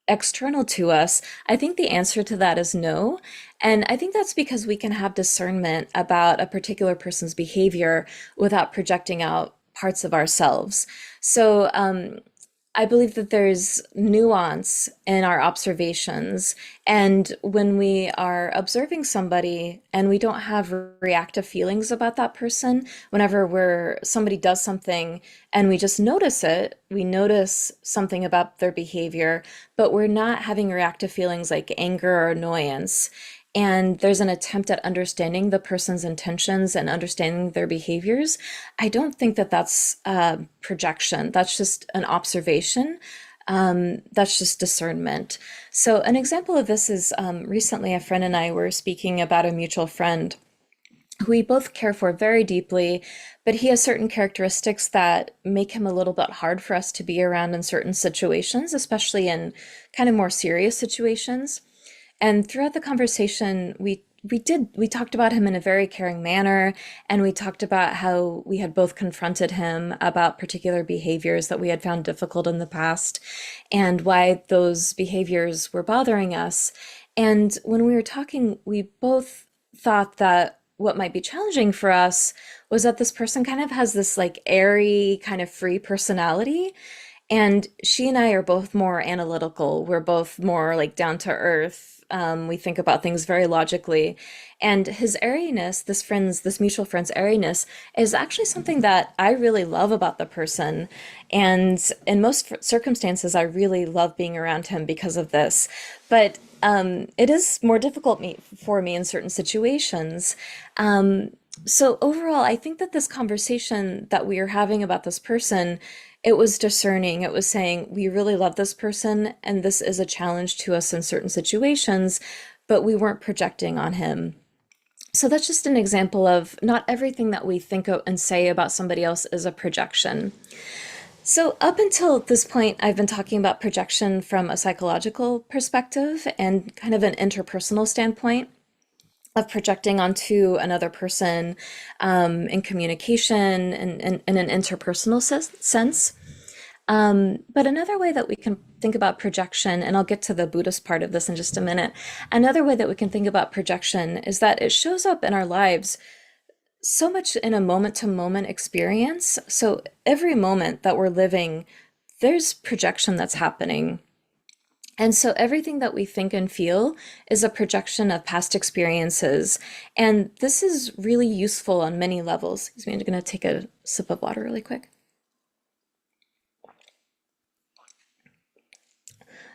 external to us, I think the answer to that is no. And I think that's because we can have discernment about a particular person's behavior without projecting out parts of ourselves. So I believe that there's nuance in our observations. And when we are observing somebody and we don't have reactive feelings about that person, whenever somebody does something and we just notice it, we notice something about their behavior, but we're not having reactive feelings like anger or annoyance. And there's an attempt at understanding the person's intentions and understanding their behaviors. I don't think that that's projection. That's just an observation. That's just discernment. So an example of this is recently a friend and I were speaking about a mutual friend who we both care for very deeply, but he has certain characteristics that make him a little bit hard for us to be around in certain situations, especially in kind of more serious situations. And throughout the conversation, we talked about him in a very caring manner, and we talked about how we had both confronted him about particular behaviors that we had found difficult in the past and why those behaviors were bothering us. And when we were talking, we both thought that what might be challenging for us was that this person kind of has this like airy, kind of free personality. And she and I are both more analytical. We're both more like down to earth. We think about things very logically. And his airiness, this mutual friend's airiness, is actually something that I really love about the person. And in most circumstances, I really love being around him because of this. But it is more difficult for me in certain situations. So overall, I think that this conversation that we are having about this person, it was discerning. It was saying, we really love this person, and this is a challenge to us in certain situations, but we weren't projecting on him. So that's just an example of not everything that we think and say about somebody else is a projection. So up until this point, I've been talking about projection from a psychological perspective and kind of an interpersonal standpoint of projecting onto another person in communication and in an interpersonal sense. But another way that we can think about projection, and I'll get to the Buddhist part of this in just a minute, another way that we can think about projection is that it shows up in our lives so much in a moment to moment experience. So every moment that we're living, there's projection that's happening. And so everything that we think and feel is a projection of past experiences. And this is really useful on many levels. Excuse me, I'm going to take a sip of water really quick.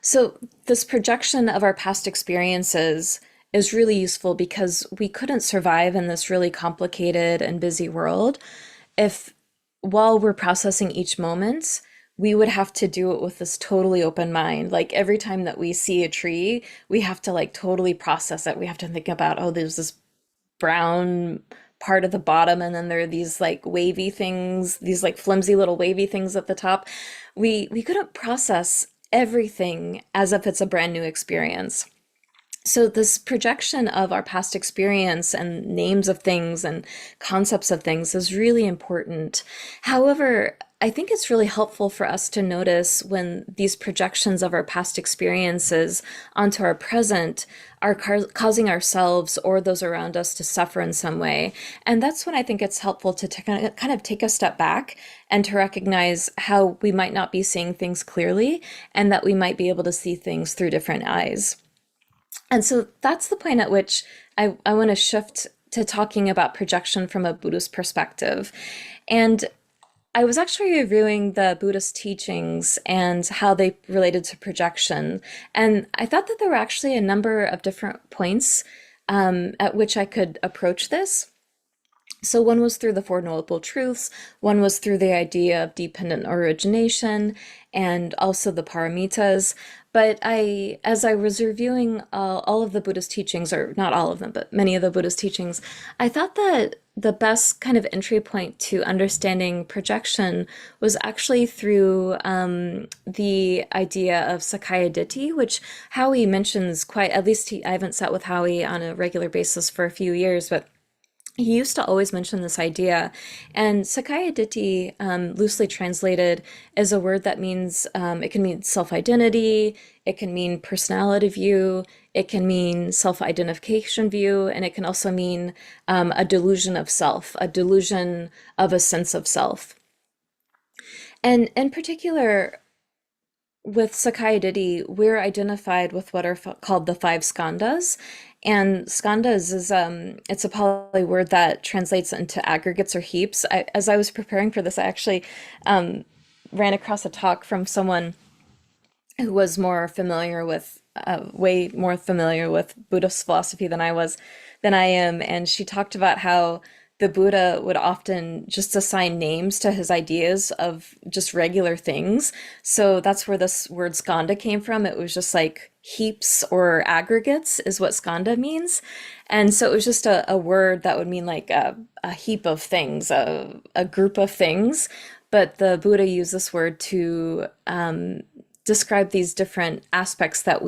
So this projection of our past experiences is really useful because we couldn't survive in this really complicated and busy world if, while we're processing each moment, we would have to do it with this totally open mind. Like every time that we see a tree, we have to like totally process it. We have to think about, oh, there's this brown part at the bottom, and then there are these like wavy things, these like flimsy little wavy things at the top. We couldn't process everything as if it's a brand new experience. So this projection of our past experience and names of things and concepts of things is really important. However, I think it's really helpful for us to notice when these projections of our past experiences onto our present are causing ourselves or those around us to suffer in some way. And that's when I think it's helpful to kind of take a step back and to recognize how we might not be seeing things clearly and that we might be able to see things through different eyes. And so that's the point at which I want to shift to talking about projection from a Buddhist perspective. And I was actually reviewing the Buddhist teachings and how they related to projection. And I thought that there were actually a number of different points at which I could approach this. So one was through the Four Noble Truths, one was through the idea of dependent origination, and also the paramitas. But as I was reviewing all of the Buddhist teachings, or not all of them, but many of the Buddhist teachings, I thought that the best kind of entry point to understanding projection was actually through the idea of Sakaya Ditti, which Howie mentions quite, at least I haven't sat with Howie on a regular basis for a few years, but he used to always mention this idea. And Sakaya Ditti, loosely translated, is a word that means it can mean self-identity, it can mean personality view, it can mean self-identification view, and it can also mean a delusion of self, a delusion of a sense of self. And in particular, with Sakai Ditti, we're identified with what are called the five skandhas. And skandhas is it's a Pali word that translates into aggregates or heaps. As I was preparing for this, I actually ran across a talk from someone who was more familiar with way more familiar with Buddhist philosophy than I am, and she talked about how the Buddha would often just assign names to his ideas of just regular things. So that's where this word skandha came from. It was just like heaps or aggregates is what skandha means. And so it was just a word that would mean like a heap of things, a group of things. But the Buddha used this word to describe these different aspects that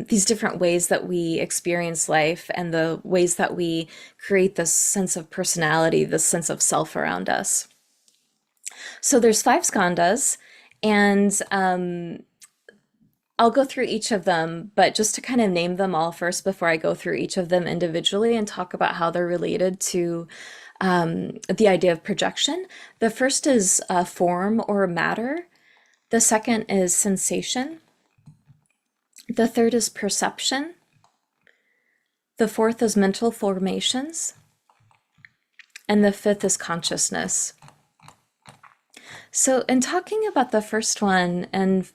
these different ways that we experience life and the ways that we create this sense of personality, this sense of self around us. So there's five skandhas, and I'll go through each of them, but just to kind of name them all first before I go through each of them individually and talk about how they're related to the idea of projection. The first is form or matter. The second is sensation. The third is perception. The fourth is mental formations. And the fifth is consciousness. So in talking about the first one and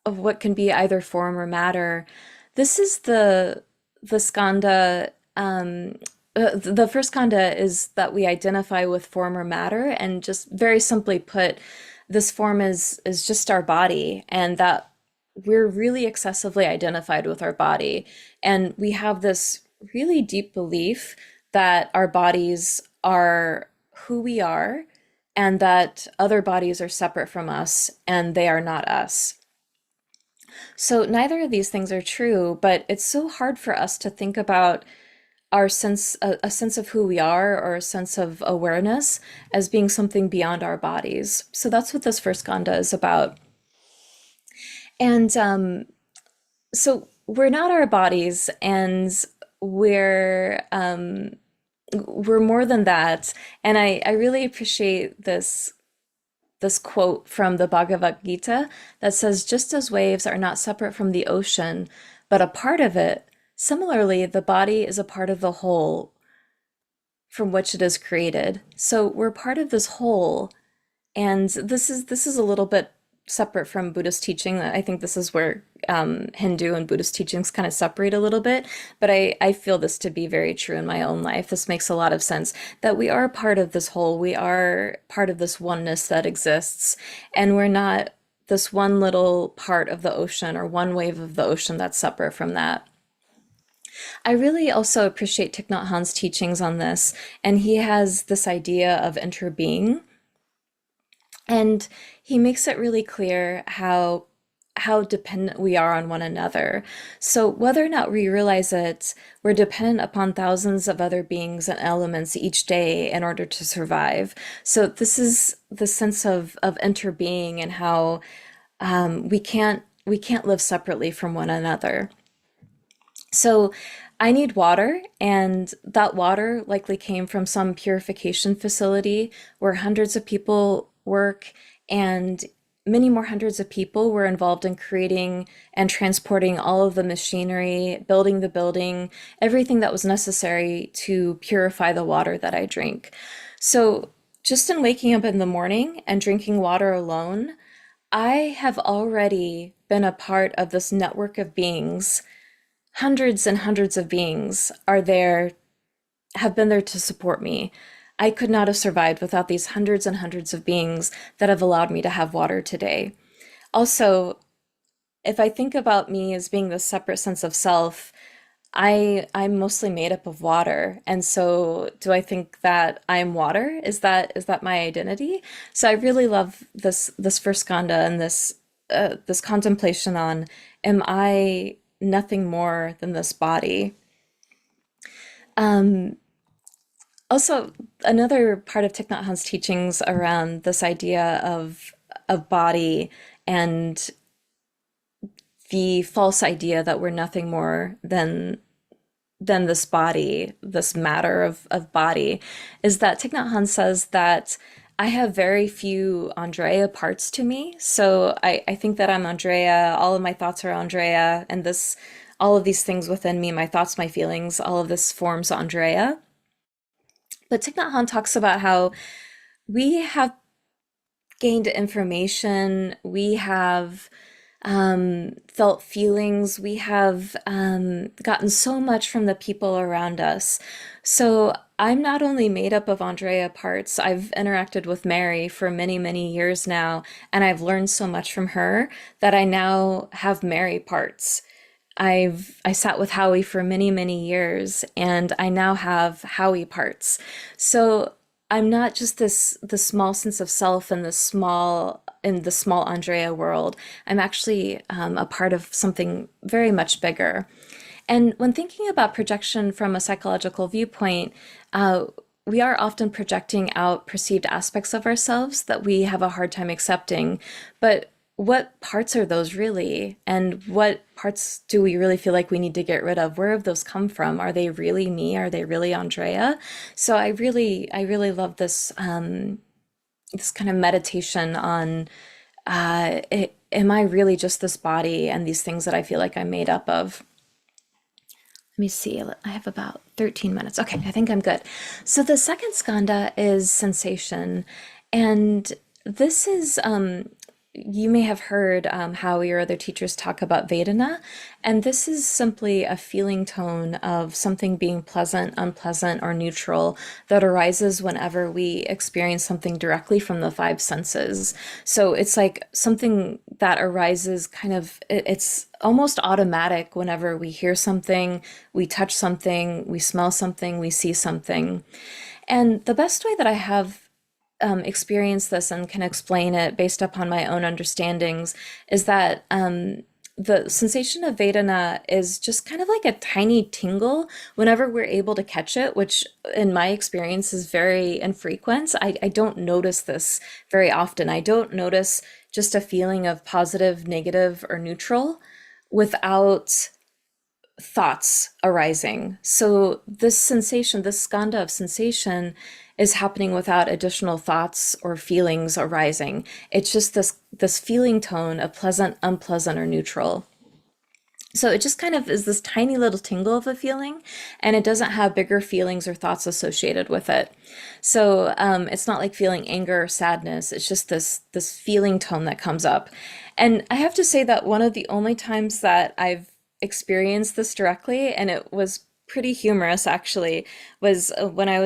of what can be either form or matter, this is the skandha. The first skandha is that we identify with form or matter, and just very simply put, this form is just our body, and that we're really excessively identified with our body. And we have this really deep belief that our bodies are who we are and that other bodies are separate from us and they are not us. So neither of these things are true, but it's so hard for us to think about our sense, a sense of who we are or a sense of awareness as being something beyond our bodies. So that's what this first skandha is about. And so we're not our bodies, and we're we're more than that. And I really appreciate this quote from the Bhagavad Gita that says, just as waves are not separate from the ocean, but a part of it, similarly, the body is a part of the whole from which it is created. So we're part of this whole, and this is a little bit separate from Buddhist teaching. I think this is where Hindu and Buddhist teachings kind of separate a little bit, but I feel this to be very true in my own life. This makes a lot of sense that we are part of this whole, we are part of this oneness that exists, and we're not this one little part of the ocean or one wave of the ocean that's separate from that. I really also appreciate Thich Nhat Hanh's teachings on this, and he has this idea of interbeing. And he makes it really clear how dependent we are on one another. So whether or not we realize it, we're dependent upon thousands of other beings and elements each day in order to survive. So this is the sense of interbeing and how we can't live separately from one another. So I need water, and that water likely came from some purification facility where hundreds of people work, and many more hundreds of people were involved in creating and transporting all of the machinery, building the building, everything that was necessary to purify the water that I drink. So just in waking up in the morning and drinking water alone, I have already been a part of this network of beings. Hundreds and hundreds of beings are there, have been there to support me. I could not have survived without these hundreds and hundreds of beings that have allowed me to have water today. Also, if I think about me as being this separate sense of self, I'm mostly made up of water. And so do I think that I'm water? Is that my identity? So I really love this first skanda and this contemplation on, am I nothing more than this body? Um, Also, another part of Thich Nhat Hanh's teachings around this idea of body and the false idea that we're nothing more than this body, this matter of body, is that Thich Nhat Hanh says that I have very few Andrea parts to me. So I think that I'm Andrea, all of my thoughts are Andrea, and this all of these things within me, my thoughts, my feelings, all of this forms Andrea. But Thich Nhat Hanh talks about how we have gained information, we have felt feelings, we have gotten so much from the people around us. So I'm not only made up of Andrea parts, I've interacted with Mary for many, many years now, and I've learned so much from her that I now have Mary parts. I sat with Howie for many, many years, and I now have Howie parts. So I'm not just the small sense of self and the small Andrea world. I'm actually a part of something very much bigger. And when thinking about projection from a psychological viewpoint, uh, we are often projecting out perceived aspects of ourselves that we have a hard time accepting. But what parts are those really? And what parts do we really feel like we need to get rid of? Where have those come from? Are they really me? Are they really Andrea? So I really love this kind of meditation on am I really just this body and these things that I feel like I'm made up of? Let me see. I have about 13 minutes. Okay, I think I'm good. So the second skanda is sensation. And this is, you may have heard how your other teachers talk about Vedana. And this is simply a feeling tone of something being pleasant, unpleasant, or neutral that arises whenever we experience something directly from the five senses. So it's like something that arises kind of, it's almost automatic whenever we hear something, we touch something, we smell something, we see something. And the best way that I have experienced this and can explain it based upon my own understandings is that the sensation of Vedana is just kind of like a tiny tingle whenever we're able to catch it, which in my experience is very infrequent. I don't notice this very often. I don't notice just a feeling of positive, negative, or neutral without thoughts arising. So this sensation, this skanda of sensation is happening without additional thoughts or feelings arising. It's just this feeling tone of pleasant, unpleasant, or neutral. So it just kind of is this tiny little tingle of a feeling, and it doesn't have bigger feelings or thoughts associated with it. So it's not like feeling anger or sadness. It's just this feeling tone that comes up. And I have to say that one of the only times that I've experienced this directly, and it was pretty humorous actually, was when I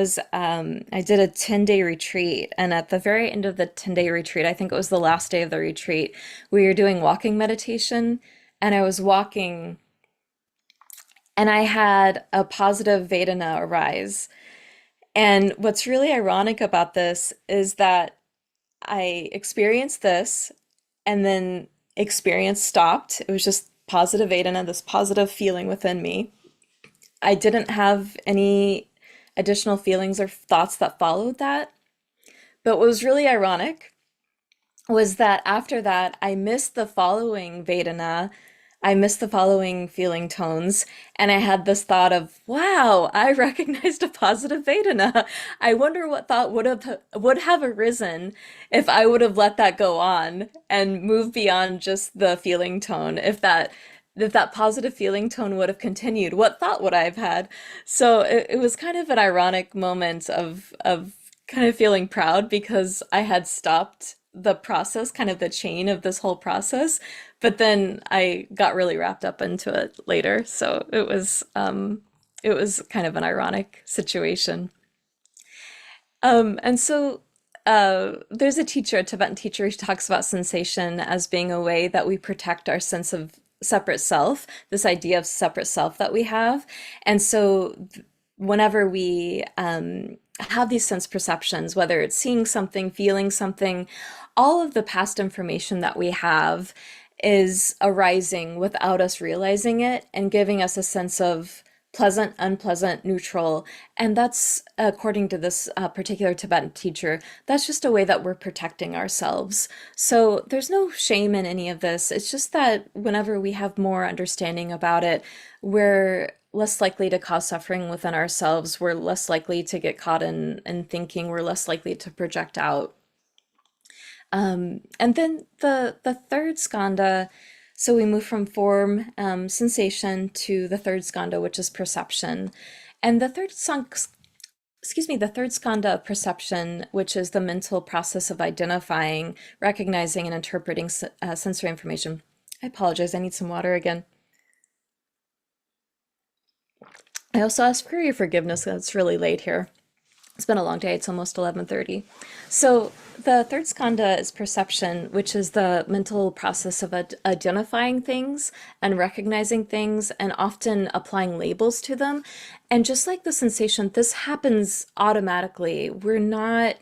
did a 10-day retreat, and at the very end of the 10-day retreat, I think it was the last day of the retreat, we were doing walking meditation, and I was walking and I had a positive Vedana arise. And what's really ironic about this is that I experienced this and then experience stopped. It was just positive Vedana, this positive feeling within me. I didn't have any additional feelings or thoughts that followed that. But what was really ironic was that after that, I missed the following Vedana. I missed the following feeling tones, and I had this thought of, wow, I recognized a positive Vedana. I wonder what thought would have arisen if I would have let that go on and moved beyond just the feeling tone. If that positive feeling tone would have continued, what thought would I have had? So it was kind of an ironic moment of kind of feeling proud because I had stopped the process, kind of the chain of this whole process, but then I got really wrapped up into it later. So it was kind of an ironic situation. And so there's a teacher, a Tibetan teacher, who talks about sensation as being a way that we protect our sense of separate self, this idea of separate self that we have. And so whenever we have these sense perceptions, whether it's seeing something, feeling something, all of the past information that we have is arising without us realizing it and giving us a sense of pleasant, unpleasant, neutral. And that's, according to this particular Tibetan teacher, that's just a way that we're protecting ourselves. So there's no shame in any of this. It's just that whenever we have more understanding about it, we're less likely to cause suffering within ourselves. We're less likely to get caught in thinking. We're less likely to project out. And then the third skandha, so we move from form, sensation to the third skandha, which is perception. And the third skandha of perception, which is the mental process of identifying, recognizing, and interpreting sensory information. I apologize, I need some water again. I also ask for your forgiveness, it's really late here. It's been a long day. It's almost 11:30. So the third skandha is perception, which is the mental process of identifying things and recognizing things and often applying labels to them. And just like the sensation, this happens automatically. We're not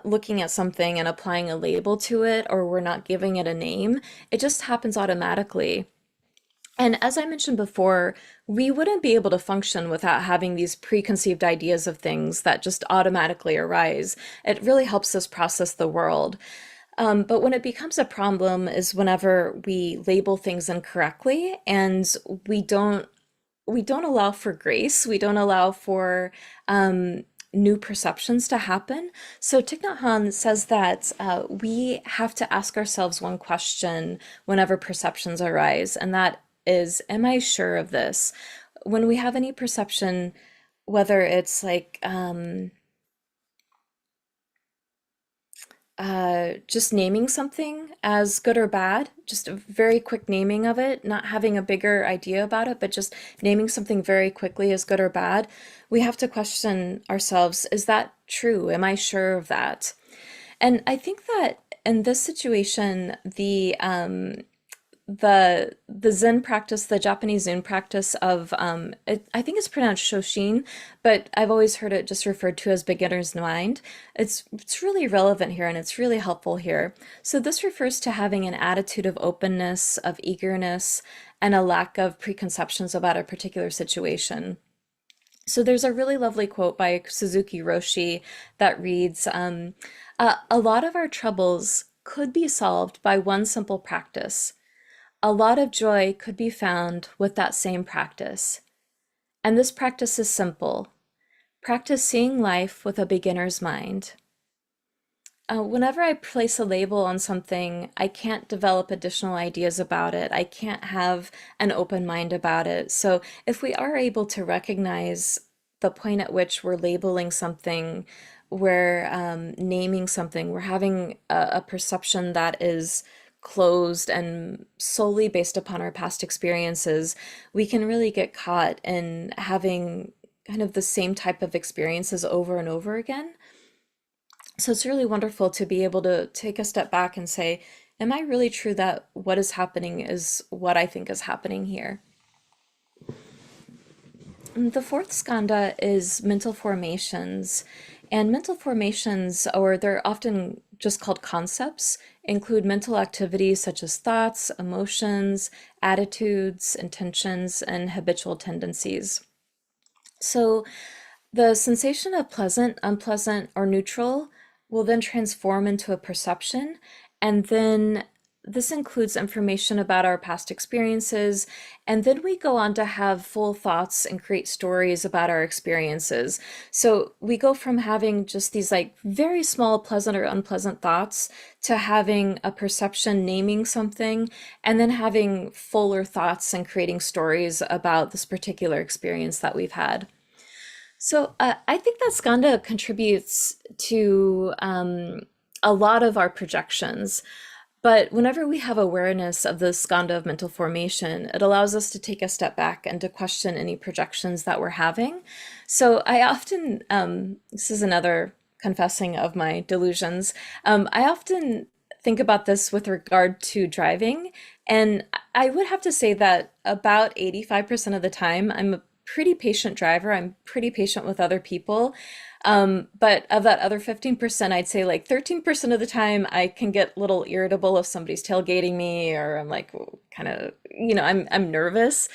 looking at something and applying a label to it, or we're not giving it a name. It just happens automatically. And as I mentioned before, we wouldn't be able to function without having these preconceived ideas of things that just automatically arise. It really helps us process the world. But when it becomes a problem is whenever we label things incorrectly and we don't we don't allow for grace. We don't allow for new perceptions to happen. So Thich Nhat Hanh says that we have to ask ourselves one question whenever perceptions arise, and that is, am I sure of this? When we have any perception, whether it's like just naming something as good or bad, just a very quick naming of it, not having a bigger idea about it, but just naming something very quickly as good or bad, we have to question ourselves, is that true? Am I sure of that? And I think that in this situation, the Zen practice, the Japanese Zen practice of I think it's pronounced Shoshin, but I've always heard it just referred to as beginner's mind. It's really relevant here and it's really helpful here. So this refers to having an attitude of openness, of eagerness, and a lack of preconceptions about a particular situation. So there's a really lovely quote by Suzuki Roshi that reads, a lot of our troubles could be solved by one simple practice. A lot of joy could be found with that same practice. And this practice is simple. Practice seeing life with a beginner's mind. Whenever I place a label on something, I can't develop additional ideas about it. I can't have an open mind about it. So if we are able to recognize the point at which we're labeling something, we're naming something, we're having a perception that is closed and solely based upon our past experiences, we can really get caught in having kind of the same type of experiences over and over again. So it's really wonderful to be able to take a step back and say, am I really true that what is happening is what I think is happening here? And the fourth skanda is mental formations. And mental formations, or they're often just called concepts, include mental activities such as thoughts, emotions, attitudes, intentions, and habitual tendencies. So the sensation of pleasant, unpleasant, or neutral will then transform into a perception, and then this includes information about our past experiences, and then we go on to have full thoughts and create stories about our experiences. So we go from having just these like very small pleasant or unpleasant thoughts to having a perception naming something, and then having fuller thoughts and creating stories about this particular experience that we've had. I think that skanda contributes to a lot of our projections. But whenever we have awareness of the skanda of mental formation, it allows us to take a step back and to question any projections that we're having. So I often, this is another confessing of my delusions, I often think about this with regard to driving. And I would have to say that about 85% of the time, I'm a pretty patient driver. I'm pretty patient with other people. But of that other 15%, I'd say like 13% of the time I can get a little irritable if somebody's tailgating me or I'm like kind of, I'm nervous.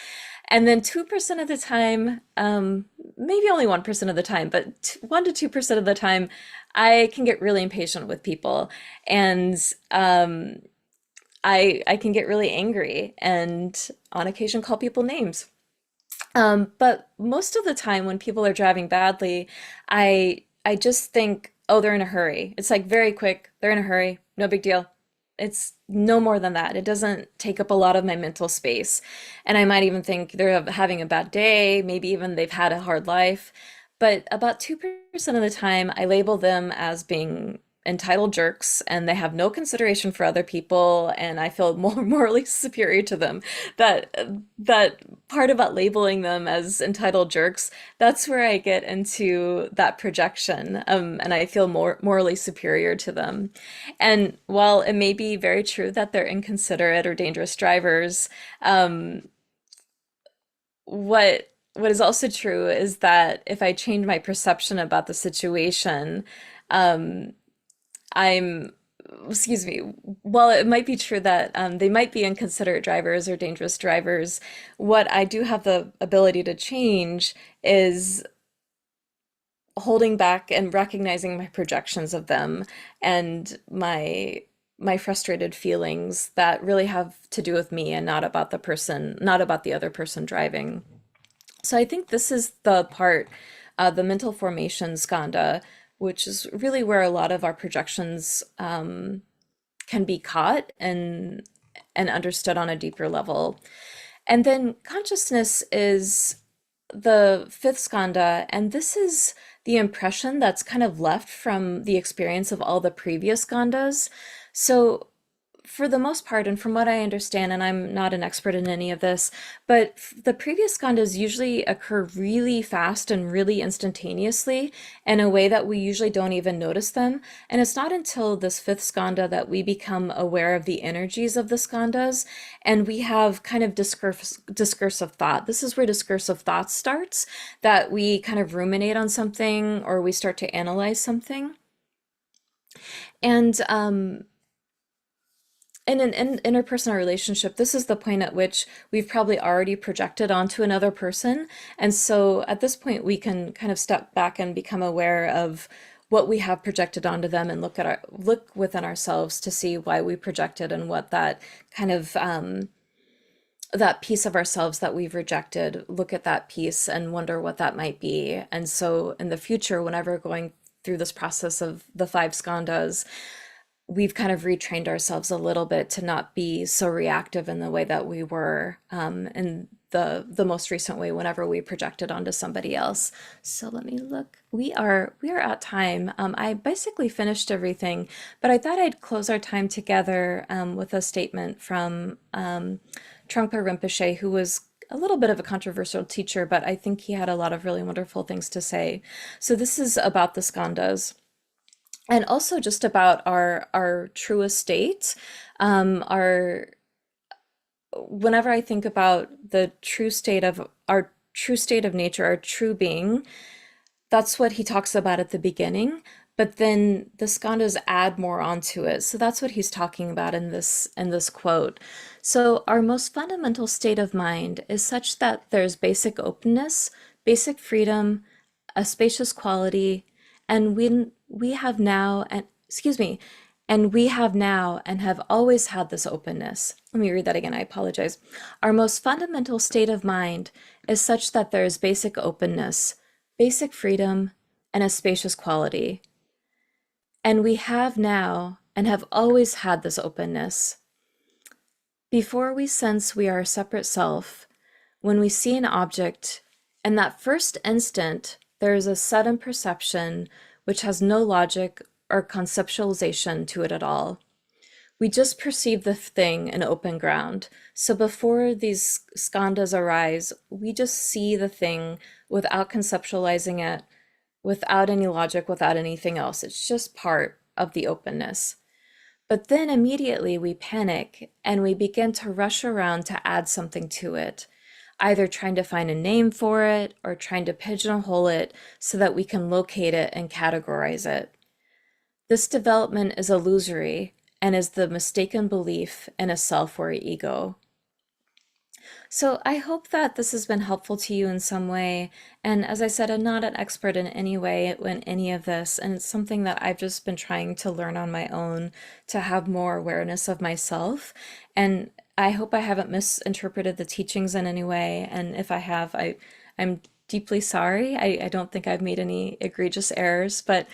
And then 2% of the time, maybe only 1% of the time, but 1 to 2% of the time, I can get really impatient with people. And I can get really angry and on occasion call people names. But most of the time when people are driving badly, I just think, oh, they're in a hurry. It's like very quick, they're in a hurry, no big deal. It's no more than that. It doesn't take up a lot of my mental space. And I might even think they're having a bad day, maybe even they've had a hard life. But about 2% of the time, I label them as being entitled jerks and they have no consideration for other people, and I feel more morally superior to them. That part about labeling them as entitled jerks, that's where I get into that projection, and I feel more morally superior to them. And while it may be very true that they're inconsiderate or dangerous drivers, what is also true is that if I change my perception about the situation, um, I'm, excuse me, while it might be true that they might be inconsiderate drivers or dangerous drivers, what I do have the ability to change is holding back and recognizing my projections of them and my frustrated feelings that really have to do with me and not about the person, not about the other person driving. So I think this is the part, the mental formation skanda, which is really where a lot of our projections can be caught and understood on a deeper level. And then consciousness is the fifth skanda, and this is the impression that's kind of left from the experience of all the previous skandhas. So for the most part, and from what I understand, and I'm not an expert in any of this, but the previous skandhas usually occur really fast and really instantaneously in a way that we usually don't even notice them. And it's not until this fifth skandha that we become aware of the energies of the skandhas, and we have kind of discursive thought. This is where discursive thought starts, that we kind of ruminate on something or we start to analyze something. And in an interpersonal relationship, this is the point at which we've probably already projected onto another person. And so at this point, we can kind of step back and become aware of what we have projected onto them and look within ourselves to see why we projected and what that kind of that piece of ourselves that we've rejected, look at that piece and wonder what that might be. And so in the future, whenever we're going through this process of the five skandhas, we've kind of retrained ourselves a little bit to not be so reactive in the way that we were in the most recent way whenever we projected onto somebody else. So let me look. We are at time. I basically finished everything, but I thought I'd close our time together with a statement from Trungpa Rinpoche, who was a little bit of a controversial teacher, but I think he had a lot of really wonderful things to say. So this is about the skandhas and also just about our true estate. Our Whenever I think about the true state of our true state of nature, our true being, that's what he talks about at the beginning. But then the skandhas add more onto it. So that's what he's talking about in this quote. So our most fundamental state of mind is such that there's basic openness, basic freedom, a spacious quality, and we have now and excuse me, and we have now and have always had this openness. Let me read that again. I apologize. Our most fundamental state of mind is such that there is basic openness, basic freedom, and a spacious quality. And we have now and have always had this openness. Before we sense we are a separate self, when we see an object, in that first instant, There is a sudden perception which has no logic or conceptualization to it at all. We just perceive the thing in open ground. So before these skandhas arise, we just see the thing without conceptualizing it, without any logic, without anything else. It's just part of the openness. But then immediately we panic and we begin to rush around to add something to it, either trying to find a name for it or trying to pigeonhole it so that we can locate it and categorize it. This development is illusory and is the mistaken belief in a self or ego. So I hope that this has been helpful to you in some way. And as I said, I'm not an expert in any way in any of this. And it's something that I've just been trying to learn on my own to have more awareness of myself. And I hope I haven't misinterpreted the teachings in any way. And if I have, I'm deeply sorry. I don't think I've made any egregious errors, but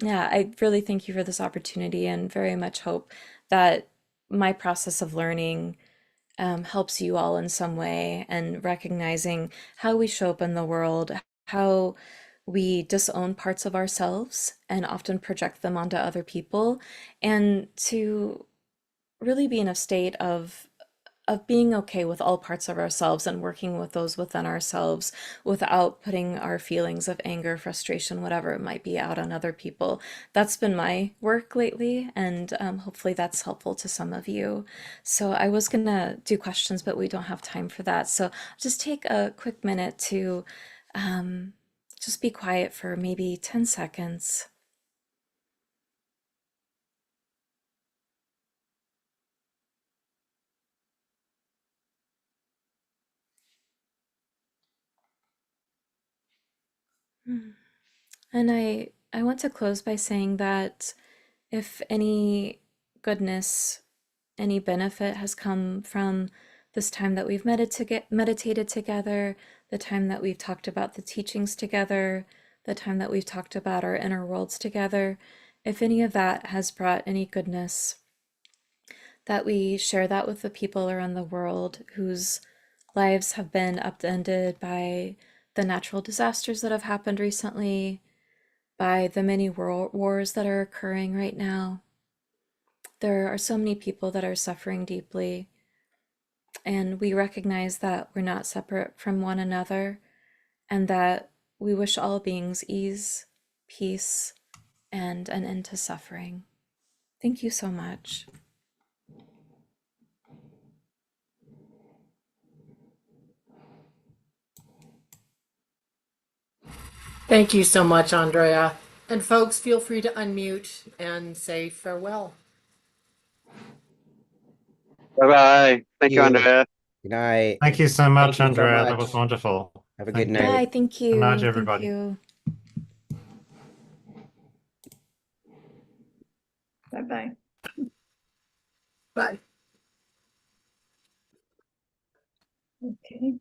yeah, I really thank you for this opportunity and very much hope that my process of learning helps you all in some way and recognizing how we show up in the world, how we disown parts of ourselves and often project them onto other people, and to really be in a state of being okay with all parts of ourselves and working with those within ourselves without putting our feelings of anger, frustration, whatever it might be out on other people. That's been my work lately, and hopefully that's helpful to some of you. So I was gonna do questions, but we don't have time for that. So I'll just take a quick minute to um, just be quiet for maybe 10 seconds. Hmm. And I want to close by saying that if any goodness, any benefit has come from this time that we've meditated together, the time that we've talked about the teachings together, the time that we've talked about our inner worlds together, if any of that has brought any goodness, that we share that with the people around the world whose lives have been upended by the natural disasters that have happened recently, by the many world wars that are occurring right now. There are so many people that are suffering deeply, and we recognize that we're not separate from one another, and that we wish all beings ease, peace, and an end to suffering. Thank you so much. Thank you so much, Andrea. And folks, feel free to unmute and say farewell. Bye bye. Thank you, You. Andrea. Good night. Thank you so much, Thank you so Andrea. That was much. wonderful. Have a Thank good you. night. Bye, thank Good night, you. Thank everybody. you. Bye-bye. Bye. Okay.